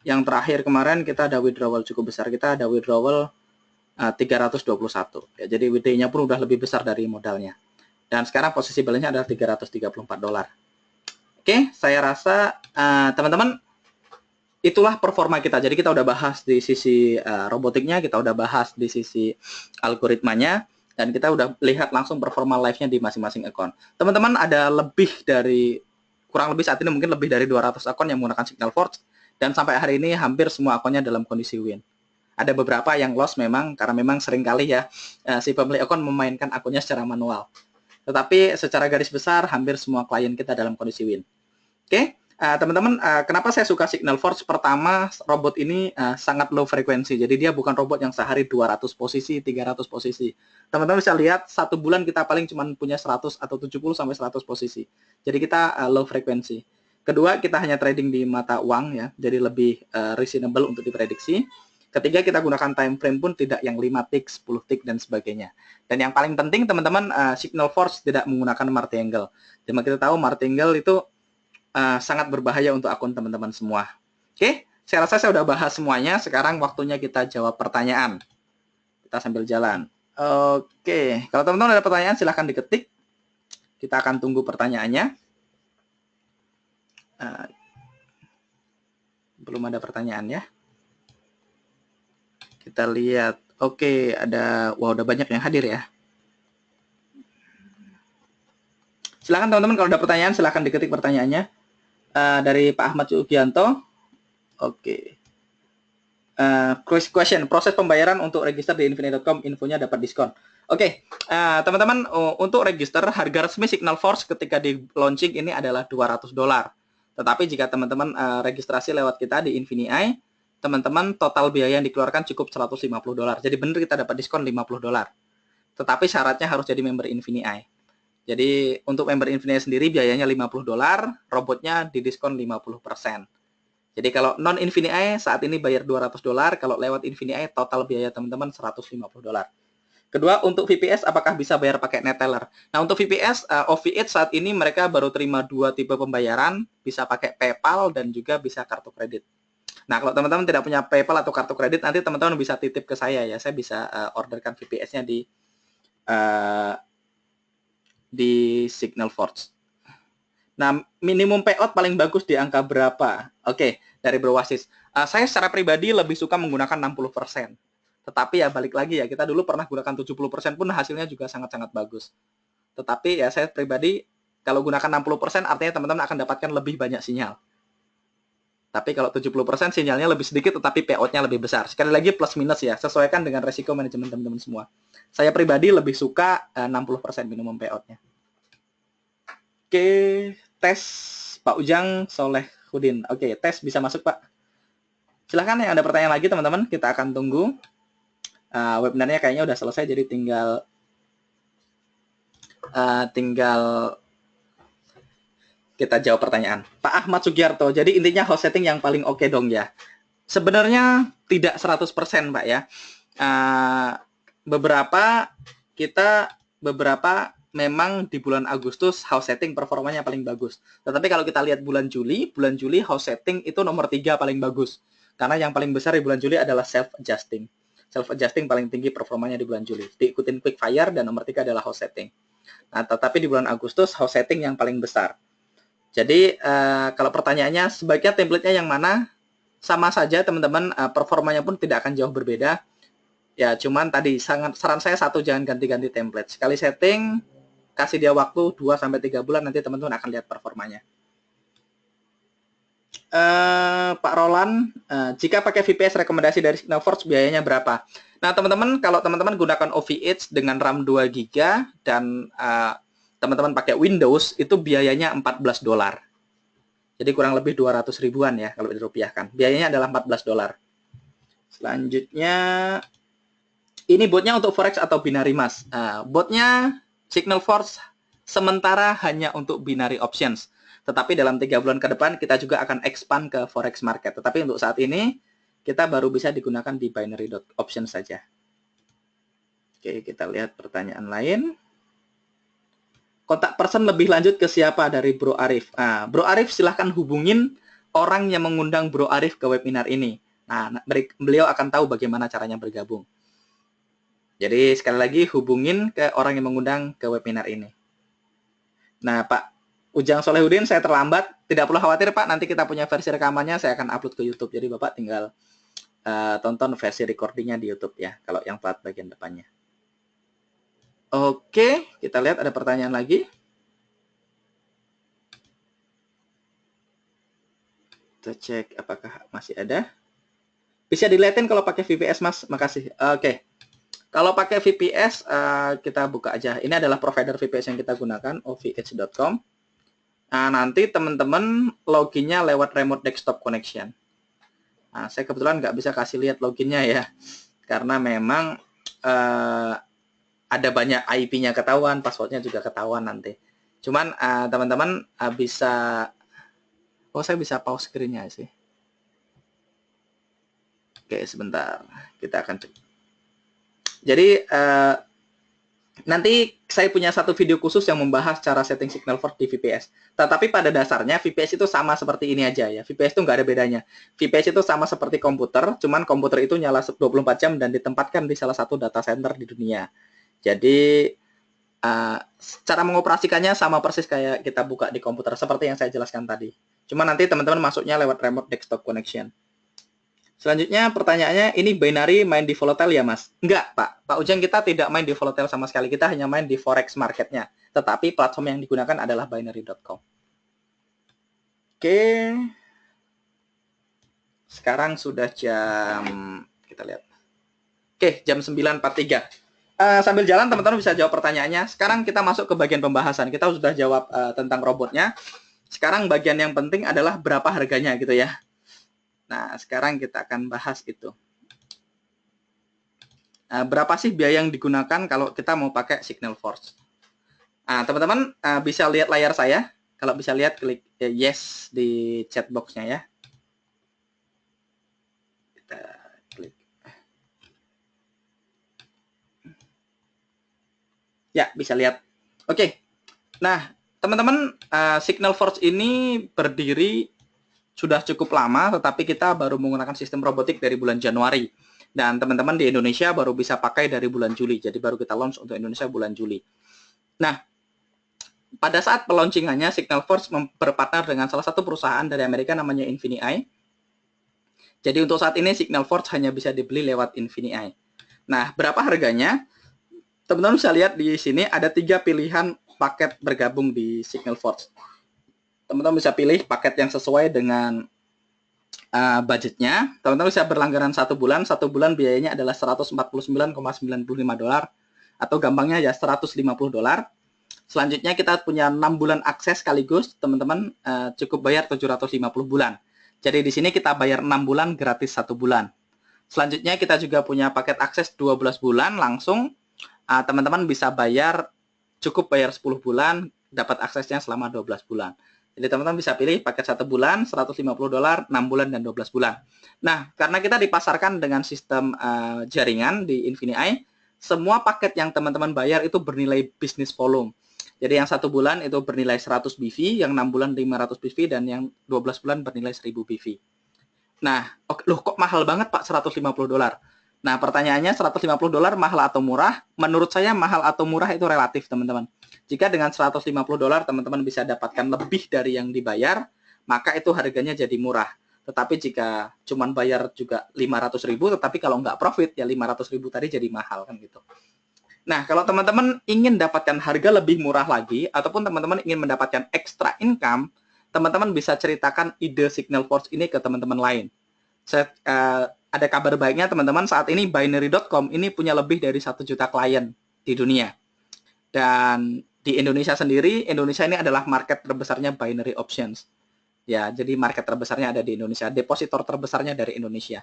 Yang terakhir kemarin kita ada withdrawal cukup besar. Kita ada withdrawal 321. Ya, jadi WD-nya pun udah lebih besar dari modalnya. Dan sekarang posisi balance-nya adalah $334. Oke, saya rasa teman-teman itulah performa kita. Jadi kita udah bahas di sisi robotiknya, kita udah bahas di sisi algoritmanya, dan kita udah lihat langsung performa live-nya di masing-masing akun. Teman-teman ada kurang lebih saat ini mungkin lebih dari 200 akun yang menggunakan Signal Forge, dan sampai hari ini hampir semua akunnya dalam kondisi win. Ada beberapa yang loss memang, karena memang seringkali ya si pemilik akun memainkan akunnya secara manual. Tetapi secara garis besar hampir semua klien kita dalam kondisi win. Oke, teman-teman, kenapa saya suka Signal Forge? Pertama, robot ini sangat low frekuensi. Jadi dia bukan robot yang sehari 200 posisi, 300 posisi. Teman-teman bisa lihat 1 bulan kita paling cuma punya 100 atau 70 sampai 100 posisi. Jadi kita low frekuensi. Kedua, kita hanya trading di mata uang ya, jadi lebih reasonable untuk diprediksi. Ketiga, kita gunakan time frame pun tidak yang 5 tick, 10 tick, dan sebagainya. Dan yang paling penting, teman-teman, Signal Forge tidak menggunakan martingale. Cuma kita tahu martingale itu sangat berbahaya untuk akun teman-teman semua. Oke, saya rasa saya udah bahas semuanya. Sekarang waktunya kita jawab pertanyaan. Kita sambil jalan. Oke, kalau teman-teman ada pertanyaan, silahkan diketik. Kita akan tunggu pertanyaannya. Belum ada pertanyaan ya. Kita lihat. Oke, udah banyak yang hadir ya. Silakan teman-teman kalau ada pertanyaan silahkan diketik pertanyaannya. Dari Pak Ahmad Sugianto. Oke. Question, proses pembayaran untuk register di infinity.com, infonya dapat diskon. Oke, teman-teman, untuk register harga resmi Signal Forge ketika di launching ini adalah $200. Tetapi jika teman-teman registrasi lewat kita di Infinii, teman-teman total biaya yang dikeluarkan cukup $150. Jadi benar kita dapat diskon $50. Tetapi syaratnya harus jadi member Infinii. Jadi untuk member Infinity sendiri biayanya $50, robotnya didiskon 50%. Jadi kalau non Infinity saat ini bayar $200, kalau lewat Infinity total biaya teman-teman $150. Kedua, untuk VPS apakah bisa bayar pakai Neteller? Nah, untuk VPS OVH saat ini mereka baru terima 2 tipe pembayaran, bisa pakai PayPal dan juga bisa kartu kredit. Nah, kalau teman-teman tidak punya PayPal atau kartu kredit, nanti teman-teman bisa titip ke saya ya. Saya bisa orderkan VPS-nya di Signal Forge. Nah, minimum payout paling bagus di angka berapa? Oke, dari Berwasis. Saya secara pribadi lebih suka menggunakan 60%. Tetapi ya balik lagi ya, kita dulu pernah gunakan 70% pun hasilnya juga sangat-sangat bagus. Tetapi ya saya pribadi, kalau gunakan 60% artinya teman-teman akan dapatkan lebih banyak sinyal. Tapi kalau 70% sinyalnya lebih sedikit tetapi payout-nya lebih besar. Sekali lagi plus minus ya, sesuaikan dengan resiko manajemen teman-teman semua. Saya pribadi lebih suka 60% minimum payout-nya. Oke, tes Pak Ujang Solehudin. Oke, tes bisa masuk Pak. Silahkan yang ada pertanyaan lagi teman-teman, kita akan tunggu. Webinarnya kayaknya udah selesai, jadi tinggal kita jawab pertanyaan. Pak Ahmad Sugiarto, jadi intinya host setting yang paling oke dong ya. Sebenarnya tidak 100% Pak ya. Beberapa memang di bulan Agustus house setting performanya paling bagus. Tetapi kalau kita lihat bulan Juli house setting itu nomor 3 paling bagus. Karena yang paling besar di bulan Juli adalah self-adjusting. Self-adjusting paling tinggi performanya di bulan Juli. Diikutin quick fire dan nomor 3 adalah house setting. Nah, tetapi di bulan Agustus house setting yang paling besar. Jadi kalau pertanyaannya sebaiknya template-nya yang mana? Sama saja teman-teman, performanya pun tidak akan jauh berbeda. Ya, cuman tadi saran saya satu, jangan ganti-ganti template. Sekali setting, kasih dia waktu 2-3 bulan, nanti teman-teman akan lihat performanya. Pak Roland, jika pakai VPS rekomendasi dari Signal Forge biayanya berapa? Nah, teman-teman, kalau teman-teman gunakan OVH dengan RAM 2 GB dan teman-teman pakai Windows, itu biayanya $14. Jadi kurang lebih 200 ribuan ya kalau dirupiahkan. Biayanya adalah $14. Selanjutnya, ini botnya untuk forex atau binary mas. Botnya Signal Force sementara hanya untuk binary options. Tetapi dalam 3 bulan ke depan kita juga akan expand ke forex market. Tetapi untuk saat ini kita baru bisa digunakan di binary option saja. Oke, kita lihat pertanyaan lain. Kontak person lebih lanjut ke siapa dari Bro Arif? Bro Arif silahkan hubungin orang yang mengundang Bro Arif ke webinar ini. Nah, beliau akan tahu bagaimana caranya bergabung. Jadi sekali lagi hubungin ke orang yang mengundang ke webinar ini. Nah, Pak Ujang Solehudin, saya terlambat. Tidak perlu khawatir, Pak. Nanti kita punya versi rekamannya, saya akan upload ke YouTube. Jadi Bapak tinggal tonton versi recordingnya di YouTube ya, kalau yang part bagian depannya. Oke, kita lihat ada pertanyaan lagi. Kita cek apakah masih ada. Bisa dilihatin kalau pakai VPS, Mas. Makasih. Oke. Kalau pakai VPS, kita buka aja. Ini adalah provider VPS yang kita gunakan, ovh.com. Nah, nanti teman-teman loginnya lewat remote desktop connection. Nah, saya kebetulan nggak bisa kasih lihat loginnya ya, karena memang ada banyak IP-nya ketahuan, passwordnya juga ketahuan nanti. Cuman teman-teman bisa, saya bisa pause screen-nya sih. Oke, sebentar, kita akan cek. Jadi nanti saya punya satu video khusus yang membahas cara setting Signal Force di VPS. Tetapi pada dasarnya VPS itu sama seperti ini aja ya. VPS itu nggak ada bedanya. VPS itu sama seperti komputer, cuman komputer itu nyala 24 jam dan ditempatkan di salah satu data center di dunia. Jadi cara mengoperasikannya sama persis kayak kita buka di komputer seperti yang saya jelaskan tadi. Cuma nanti teman-teman masuknya lewat remote desktop connection. Selanjutnya pertanyaannya, ini binary main di volatile ya Mas? Enggak Pak, Pak Ujang kita tidak main di volatile sama sekali, kita hanya main di forex marketnya. Tetapi platform yang digunakan adalah binary.com. Oke, sekarang sudah jam, kita lihat. Oke, jam 9.43. Sambil jalan teman-teman bisa jawab pertanyaannya. Sekarang kita masuk ke bagian pembahasan. Kita sudah jawab tentang robotnya. Sekarang bagian yang penting adalah berapa harganya gitu ya. Nah, sekarang kita akan bahas itu. Berapa sih biaya yang digunakan kalau kita mau pakai Signal Force? Teman-teman bisa lihat layar saya. Kalau bisa lihat, klik yes di chat box-nya ya. Kita klik. Ya, bisa lihat. Oke. Nah, teman-teman, Signal Force ini berdiri sudah cukup lama, tetapi kita baru menggunakan sistem robotik dari bulan Januari. Dan teman-teman di Indonesia baru bisa pakai dari bulan Juli. Jadi baru kita launch untuk Indonesia bulan Juli. Nah, pada saat peluncingannya, Signal Force berpartner dengan salah satu perusahaan dari Amerika namanya Infinii. Jadi untuk saat ini Signal Force hanya bisa dibeli lewat Infinii. Nah, berapa harganya? Teman-teman bisa lihat di sini ada 3 pilihan paket bergabung di Signal Force. Teman-teman bisa pilih paket yang sesuai dengan budgetnya. Teman-teman bisa berlangganan 1 bulan. 1 bulan biayanya adalah $149,95 atau gampangnya ya $150. Selanjutnya kita punya 6 bulan akses sekaligus. Teman-teman cukup bayar 750 bulan. Jadi di sini kita bayar 6 bulan gratis 1 bulan. Selanjutnya kita juga punya paket akses 12 bulan langsung. Teman-teman bisa bayar, cukup bayar 10 bulan, dapat aksesnya selama 12 bulan. Jadi teman-teman bisa pilih paket 1 bulan, $150, 6 bulan, dan 12 bulan. Nah, karena kita dipasarkan dengan sistem jaringan di Infinii, semua paket yang teman-teman bayar itu bernilai business volume. Jadi yang 1 bulan itu bernilai 100 BV, yang 6 bulan 500 BV, dan yang 12 bulan bernilai 1000 BV. Nah, loh kok mahal banget Pak $150? Nah, pertanyaannya $150 mahal atau murah? Menurut saya mahal atau murah itu relatif, teman-teman. Jika dengan $150 teman-teman bisa dapatkan lebih dari yang dibayar, maka itu harganya jadi murah. Tetapi jika cuma bayar juga 500.000, tetapi kalau nggak profit ya 500.000 tadi jadi mahal kan gitu. Nah, kalau teman-teman ingin dapatkan harga lebih murah lagi, ataupun teman-teman ingin mendapatkan extra income, teman-teman bisa ceritakan ide Signal Force ini ke teman-teman lain. Ada kabar baiknya teman-teman, saat ini binary.com ini punya lebih dari 1 juta klien di dunia. Dan di Indonesia sendiri, Indonesia ini adalah market terbesarnya binary options. Ya, jadi market terbesarnya ada di Indonesia, depositor terbesarnya dari Indonesia.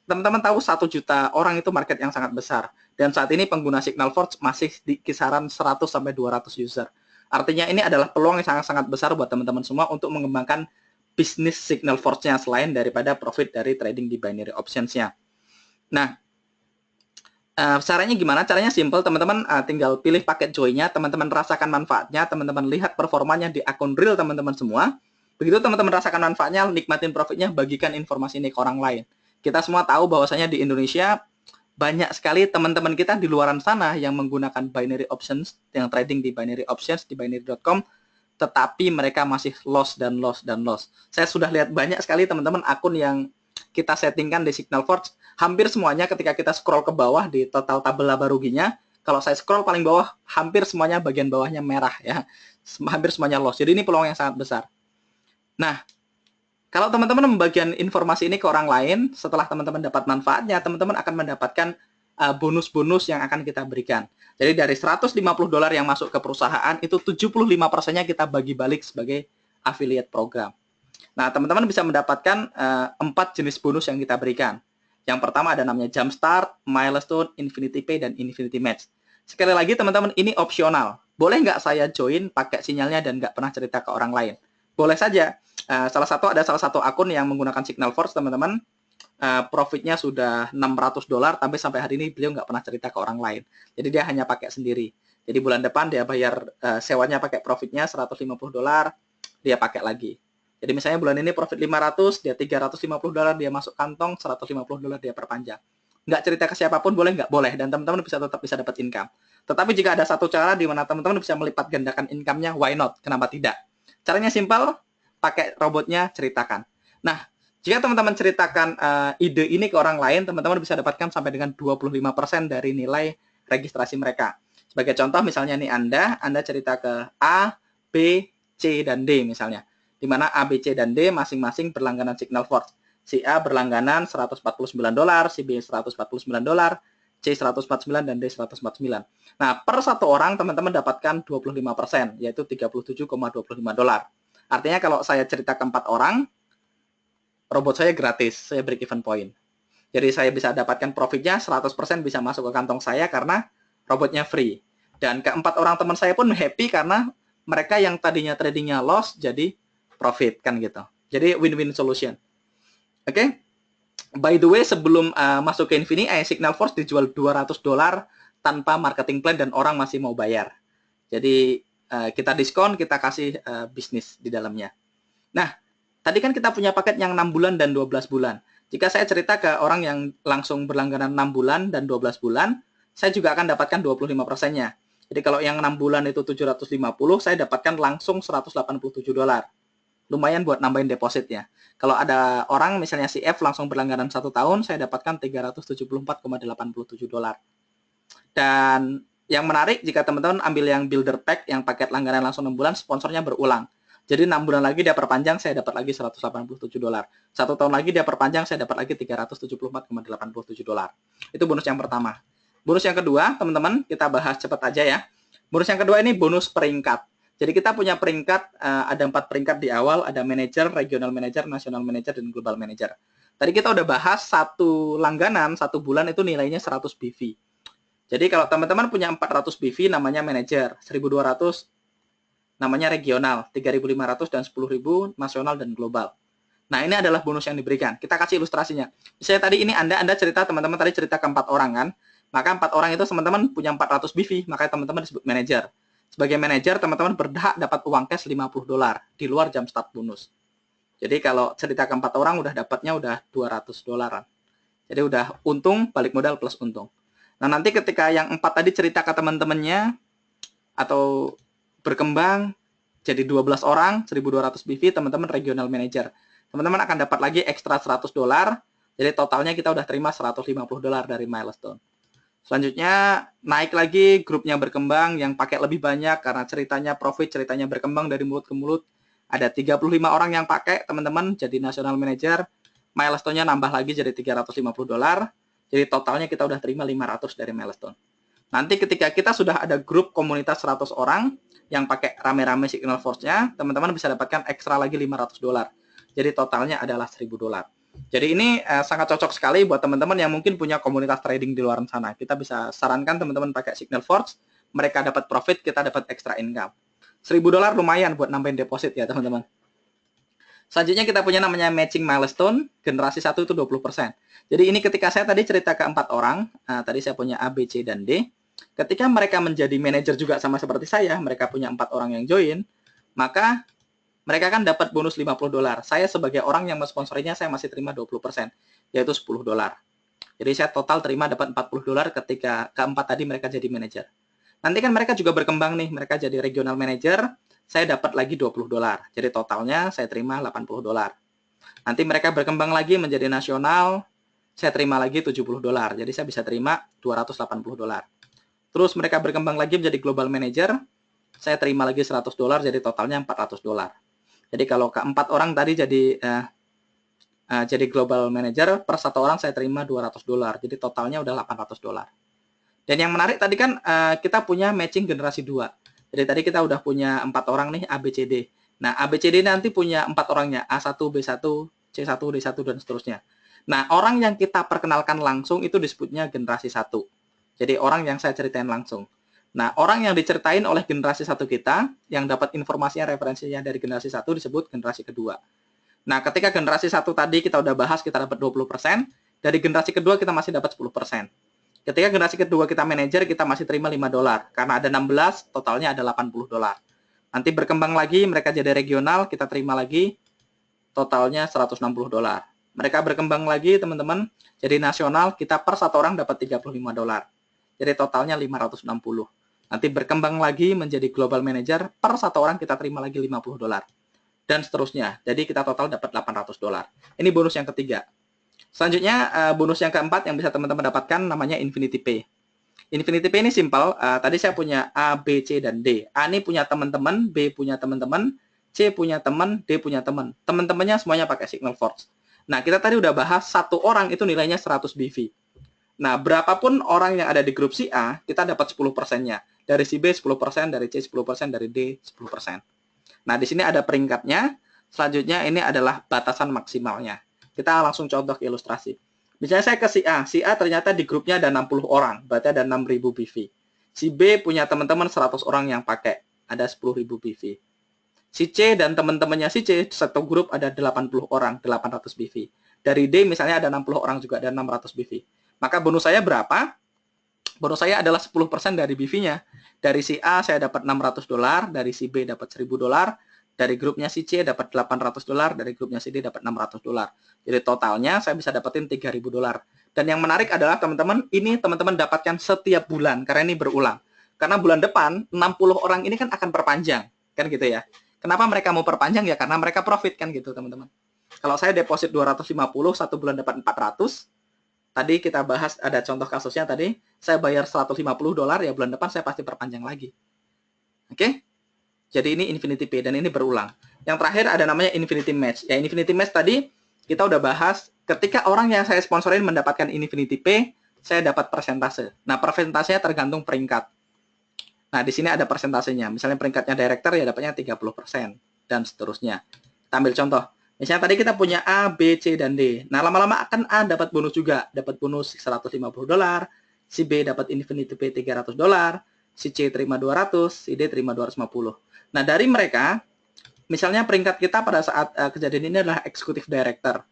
Teman-teman tahu 1 juta orang itu market yang sangat besar. Dan saat ini pengguna SignalForge masih di kisaran 100 sampai 200 user. Artinya ini adalah peluang yang sangat-sangat besar buat teman-teman semua untuk mengembangkan bisnis SignalForge-nya selain daripada profit dari trading di binary options-nya. Nah, caranya gimana? Caranya simple, teman-teman tinggal pilih paket join-nya, teman-teman rasakan manfaatnya, teman-teman lihat performanya di akun real teman-teman semua. Begitu teman-teman rasakan manfaatnya, nikmatin profitnya, bagikan informasi ini ke orang lain. Kita semua tahu bahwasanya di Indonesia banyak sekali teman-teman kita di luaran sana yang menggunakan binary options, yang trading di binary options, di binary.com, tetapi mereka masih loss dan loss dan loss. Saya sudah lihat banyak sekali teman-teman akun yang kita settingkan di SignalForge, hampir semuanya ketika kita scroll ke bawah di total tabel laba ruginya, kalau saya scroll paling bawah, hampir semuanya bagian bawahnya merah ya. Hampir semuanya loss. Jadi ini peluang yang sangat besar. Nah, kalau teman-teman membagikan informasi ini ke orang lain, setelah teman-teman dapat manfaatnya, teman-teman akan mendapatkan bonus-bonus yang akan kita berikan. Jadi dari $150 yang masuk ke perusahaan, itu 75%-nya kita bagi balik sebagai affiliate program. Nah, teman-teman bisa mendapatkan 4 jenis bonus yang kita berikan. Yang pertama ada namanya Jumpstart, Milestone, Infinity Pay, dan Infinity Match. Sekali lagi teman-teman, ini opsional. Boleh nggak saya join pakai sinyalnya dan nggak pernah cerita ke orang lain? Boleh saja. Salah satu akun yang menggunakan SignalForge, teman-teman, profitnya sudah $600, tapi sampai hari ini beliau nggak pernah cerita ke orang lain. Jadi dia hanya pakai sendiri. Jadi bulan depan dia bayar sewanya pakai profitnya $150, dia pakai lagi. Jadi misalnya bulan ini profit 500, dia $350 dia masuk kantong, $150 dia perpanjang. Nggak cerita ke siapapun boleh nggak? Boleh, dan teman-teman tetap bisa dapat income. Tetapi jika ada satu cara di mana teman-teman bisa melipat gandakan income-nya, why not? Kenapa tidak? Caranya simpel, pakai robotnya, ceritakan. Nah, jika teman-teman ceritakan ide ini ke orang lain, teman-teman bisa dapatkan sampai dengan 25% dari nilai registrasi mereka. Sebagai contoh, misalnya nih Anda cerita ke A, B, C, dan D misalnya. Di mana A, B, C, dan D masing-masing berlangganan SignalForge. Si A berlangganan $149, si B $149, C 149, dan D 149. Nah, per satu orang teman-teman dapatkan 25%, yaitu $37,25. Artinya kalau saya cerita ke 4 orang, robot saya gratis, saya break even point. Jadi saya bisa dapatkan profitnya 100% bisa masuk ke kantong saya karena robotnya free. Dan keempat orang teman saya pun happy karena mereka yang tadinya tradingnya loss jadi profit kan gitu. Jadi win-win solution. Oke. By the way, sebelum masuk ke Infinity, SignalForge dijual $200 tanpa marketing plan dan orang masih mau bayar. Jadi kita diskon, kita kasih bisnis di dalamnya. Nah, tadi kan kita punya paket yang 6 bulan dan 12 bulan. Jika saya cerita ke orang yang langsung berlangganan 6 bulan dan 12 bulan, saya juga akan dapatkan 25%-nya. Jadi kalau yang 6 bulan itu 750, saya dapatkan langsung $187. Lumayan buat nambahin depositnya. Kalau ada orang misalnya si F langsung berlangganan 1 tahun, saya dapatkan $374,87. Dan yang menarik jika teman-teman ambil yang builder pack yang paket langganan langsung 6 bulan, sponsornya berulang. Jadi 6 bulan lagi dia perpanjang, saya dapat lagi $187. 1 tahun lagi dia perpanjang, saya dapat lagi $374,87. Itu bonus yang pertama. Bonus yang kedua, teman-teman, kita bahas cepat aja ya. Bonus yang kedua ini bonus peringkat. Jadi kita punya peringkat, ada 4 peringkat di awal, ada manager, regional manager, national manager, dan global manager. Tadi kita udah bahas satu langganan, 1 bulan itu nilainya 100 BV. Jadi kalau teman-teman punya 400 BV namanya manager, 1.200 namanya regional, 3.500 dan 10.000 nasional dan global. Nah, ini adalah bonus yang diberikan. Kita kasih ilustrasinya. Misalnya tadi ini Anda cerita, teman-teman tadi cerita ke 4 orang kan, maka 4 orang itu teman-teman punya 400 BV, maka teman-teman disebut manager. Sebagai manajer, teman-teman berhak dapat uang cash $50 di luar jam start bonus. Jadi kalau cerita ke 4 orang udah dapatnya udah $200. Jadi udah untung balik modal plus untung. Nah, nanti ketika yang 4 tadi cerita ke teman-temannya atau berkembang jadi 12 orang, 1.200 BV, teman-teman regional manager. Teman-teman akan dapat lagi ekstra $100. Jadi totalnya kita udah terima $150 dari Milestone. Selanjutnya naik lagi, grupnya berkembang yang pakai lebih banyak karena ceritanya profit, ceritanya berkembang dari mulut ke mulut. Ada 35 orang yang pakai, teman-teman, jadi national manager. Milestone-nya nambah lagi jadi $350. Jadi totalnya kita udah terima 500 dari Milestone. Nanti ketika kita sudah ada grup komunitas 100 orang yang pakai rame-rame Signal Force-nya, teman-teman bisa dapatkan ekstra lagi $500. Jadi totalnya adalah $1.000. Jadi ini sangat cocok sekali buat teman-teman yang mungkin punya komunitas trading di luar sana. Kita bisa sarankan teman-teman pakai Signal Force, mereka dapat profit, kita dapat extra income. $1.000 lumayan buat nambahin deposit ya teman-teman. Selanjutnya kita punya namanya matching milestone, generasi 1 itu 20%. Jadi ini ketika saya tadi cerita ke 4 orang, tadi saya punya A, B, C, dan D. Ketika mereka menjadi manajer juga sama seperti saya, mereka punya 4 orang yang join, maka mereka kan dapat bonus $50. Saya sebagai orang yang mensponsorinya, saya masih terima 20%, yaitu $10. Jadi saya total terima dapat $40 ketika keempat tadi mereka jadi manajer. Nanti kan mereka juga berkembang nih, mereka jadi regional manager, saya dapat lagi $20. Jadi totalnya saya terima $80. Nanti mereka berkembang lagi menjadi nasional, saya terima lagi $70. Jadi saya bisa terima $280. Terus mereka berkembang lagi menjadi global manager, saya terima lagi $100, jadi totalnya $400. Jadi kalau keempat orang tadi jadi global manager, per satu orang saya terima $200. Jadi totalnya udah $800. Dan yang menarik tadi kan kita punya matching generasi 2. Jadi tadi kita udah punya 4 orang nih A, B, C, D. Nah, A, B, C, D nanti punya 4 orangnya, A1, B1, C1, D1, dan seterusnya. Nah, orang yang kita perkenalkan langsung itu disebutnya generasi 1. Jadi orang yang saya ceritain langsung. Nah, orang yang diceritain oleh generasi 1 kita, yang dapat informasinya, referensinya dari generasi 1 disebut generasi kedua. Nah, ketika generasi 1 tadi kita udah bahas, kita dapat 20%, dari generasi kedua kita masih dapat 10%. Ketika generasi kedua kita manajer, kita masih terima $5. Karena ada 16, totalnya ada $80. Nanti berkembang lagi, mereka jadi regional, kita terima lagi, totalnya $160. Mereka berkembang lagi, teman-teman, jadi nasional, kita per satu orang dapat $35. Jadi totalnya 560. Nanti berkembang lagi menjadi global manager, per satu orang kita terima lagi $50. Dan seterusnya. Jadi kita total dapat $800. Ini bonus yang ketiga. Selanjutnya, bonus yang keempat yang bisa teman-teman dapatkan namanya Infinity Pay. Infinity Pay ini simpel. Tadi saya punya A, B, C, dan D. A ini punya teman-teman, B punya teman-teman, C punya teman, D punya teman. Teman-temannya semuanya pakai Signal Force. Nah, kita tadi udah bahas satu orang itu nilainya 100 BV. Nah, berapapun orang yang ada di grup si A, kita dapat 10%-nya. Dari si B 10%, dari C 10%, dari D 10%. Nah, di sini ada peringkatnya. Selanjutnya ini adalah batasan maksimalnya. Kita langsung contoh ilustrasi. Misalnya saya ke si A ternyata di grupnya ada 60 orang, berarti ada 6.000 BV. Si B punya teman-teman 100 orang yang pakai, ada 10.000 BV. Si C dan teman-temannya si C, satu grup ada 80 orang, 800 BV. Dari D misalnya ada 60 orang juga, ada 600 BV. Maka bonus saya berapa? Bonus saya adalah 10% dari BV-nya. Dari si A saya dapat $600, dari si B dapat $1.000, dari grupnya si C dapat $800, dari grupnya si D dapat $600. Jadi totalnya saya bisa dapetin $3.000. Dan yang menarik adalah teman-teman, ini teman-teman dapatkan setiap bulan, karena ini berulang. Karena bulan depan, 60 orang ini kan akan perpanjang, kan gitu ya. Kenapa mereka mau perpanjang? Ya karena mereka profit kan gitu teman-teman. Kalau saya deposit 250, satu bulan dapat 400, tadi kita bahas ada contoh kasusnya tadi, saya bayar $150, ya bulan depan saya pasti perpanjang lagi. Oke? Jadi ini Infinity Pay dan ini berulang. Yang terakhir ada namanya Infinity Match. Ya Infinity Match tadi kita udah bahas, ketika orang yang saya sponsorin mendapatkan Infinity Pay, saya dapat persentase. Nah, persentasenya tergantung peringkat. Nah, di sini ada persentasenya. Misalnya peringkatnya director ya dapatnya 30% dan seterusnya. Kita ambil contoh. Misalnya tadi kita punya A, B, C, dan D. Nah, lama-lama akan A dapat bonus juga. Dapat bonus $150, si B dapat Infinity Pay $300, si C terima 200, si D terima 250. Nah, dari mereka, misalnya peringkat kita pada saat kejadian ini adalah Executive Director.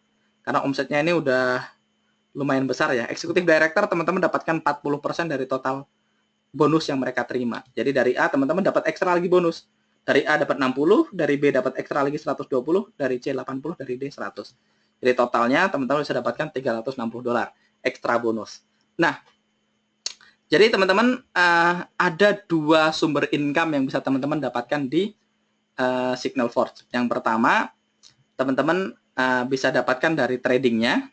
Karena omsetnya ini udah lumayan besar ya. Executive Director teman-teman dapatkan 40% dari total bonus yang mereka terima. Jadi dari A teman-teman dapat ekstra lagi bonus. Dari A dapat 60, dari B dapat ekstra lagi 120, dari C 80, dari D 100. Jadi totalnya teman-teman bisa dapatkan $360 ekstra bonus. Nah, jadi teman-teman ada dua sumber income yang bisa teman-teman dapatkan di Signal Force. Yang pertama, teman-teman bisa dapatkan dari tradingnya,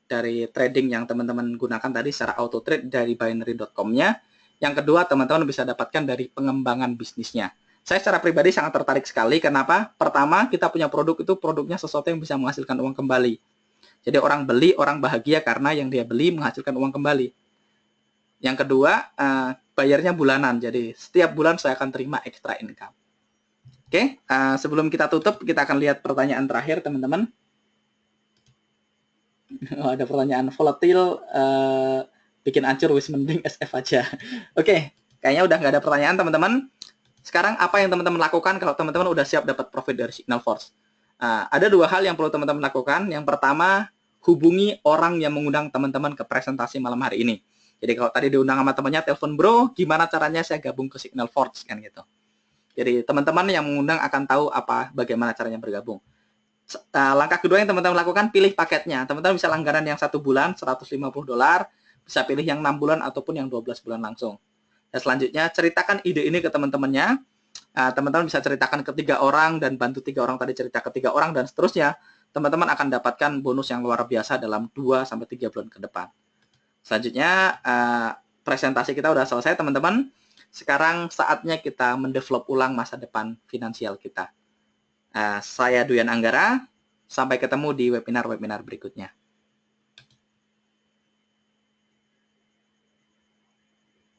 dari trading yang teman-teman gunakan tadi secara auto trade dari binary.com-nya. Yang kedua, teman-teman bisa dapatkan dari pengembangan bisnisnya. Saya secara pribadi sangat tertarik sekali. Kenapa? Pertama, kita punya produk itu produknya sesuatu yang bisa menghasilkan uang kembali. Jadi orang beli, orang bahagia karena yang dia beli menghasilkan uang kembali. Yang kedua, bayarnya bulanan. Jadi setiap bulan saya akan terima extra income. Oke, sebelum kita tutup, kita akan lihat pertanyaan terakhir, teman-teman. Oh, ada pertanyaan volatil, bikin ancur, wis mending SF aja. Oke, kayaknya udah nggak ada pertanyaan, teman-teman. Sekarang apa yang teman-teman lakukan kalau teman-teman udah siap dapat profit dari Signal Force? Ada dua hal yang perlu teman-teman lakukan. Yang pertama, hubungi orang yang mengundang teman-teman ke presentasi malam hari ini. Jadi kalau tadi diundang sama temannya, telepon bro, gimana caranya saya gabung ke Signal Force, kan gitu. Jadi teman-teman yang mengundang akan tahu bagaimana caranya bergabung. Langkah kedua yang teman-teman lakukan, pilih paketnya. Teman-teman bisa langganan yang 1 bulan, $150, bisa pilih yang 6 bulan ataupun yang 12 bulan langsung. Dan selanjutnya, ceritakan ide ini ke teman-temannya. Teman-teman bisa ceritakan ke 3 orang dan bantu 3 orang tadi cerita ke 3 orang dan seterusnya. Teman-teman akan dapatkan bonus yang luar biasa dalam 2-3 bulan ke depan. Selanjutnya, presentasi kita udah selesai, teman-teman. Sekarang saatnya kita mendevelop ulang masa depan finansial kita. Saya Duyan Anggara, sampai ketemu di webinar-webinar berikutnya.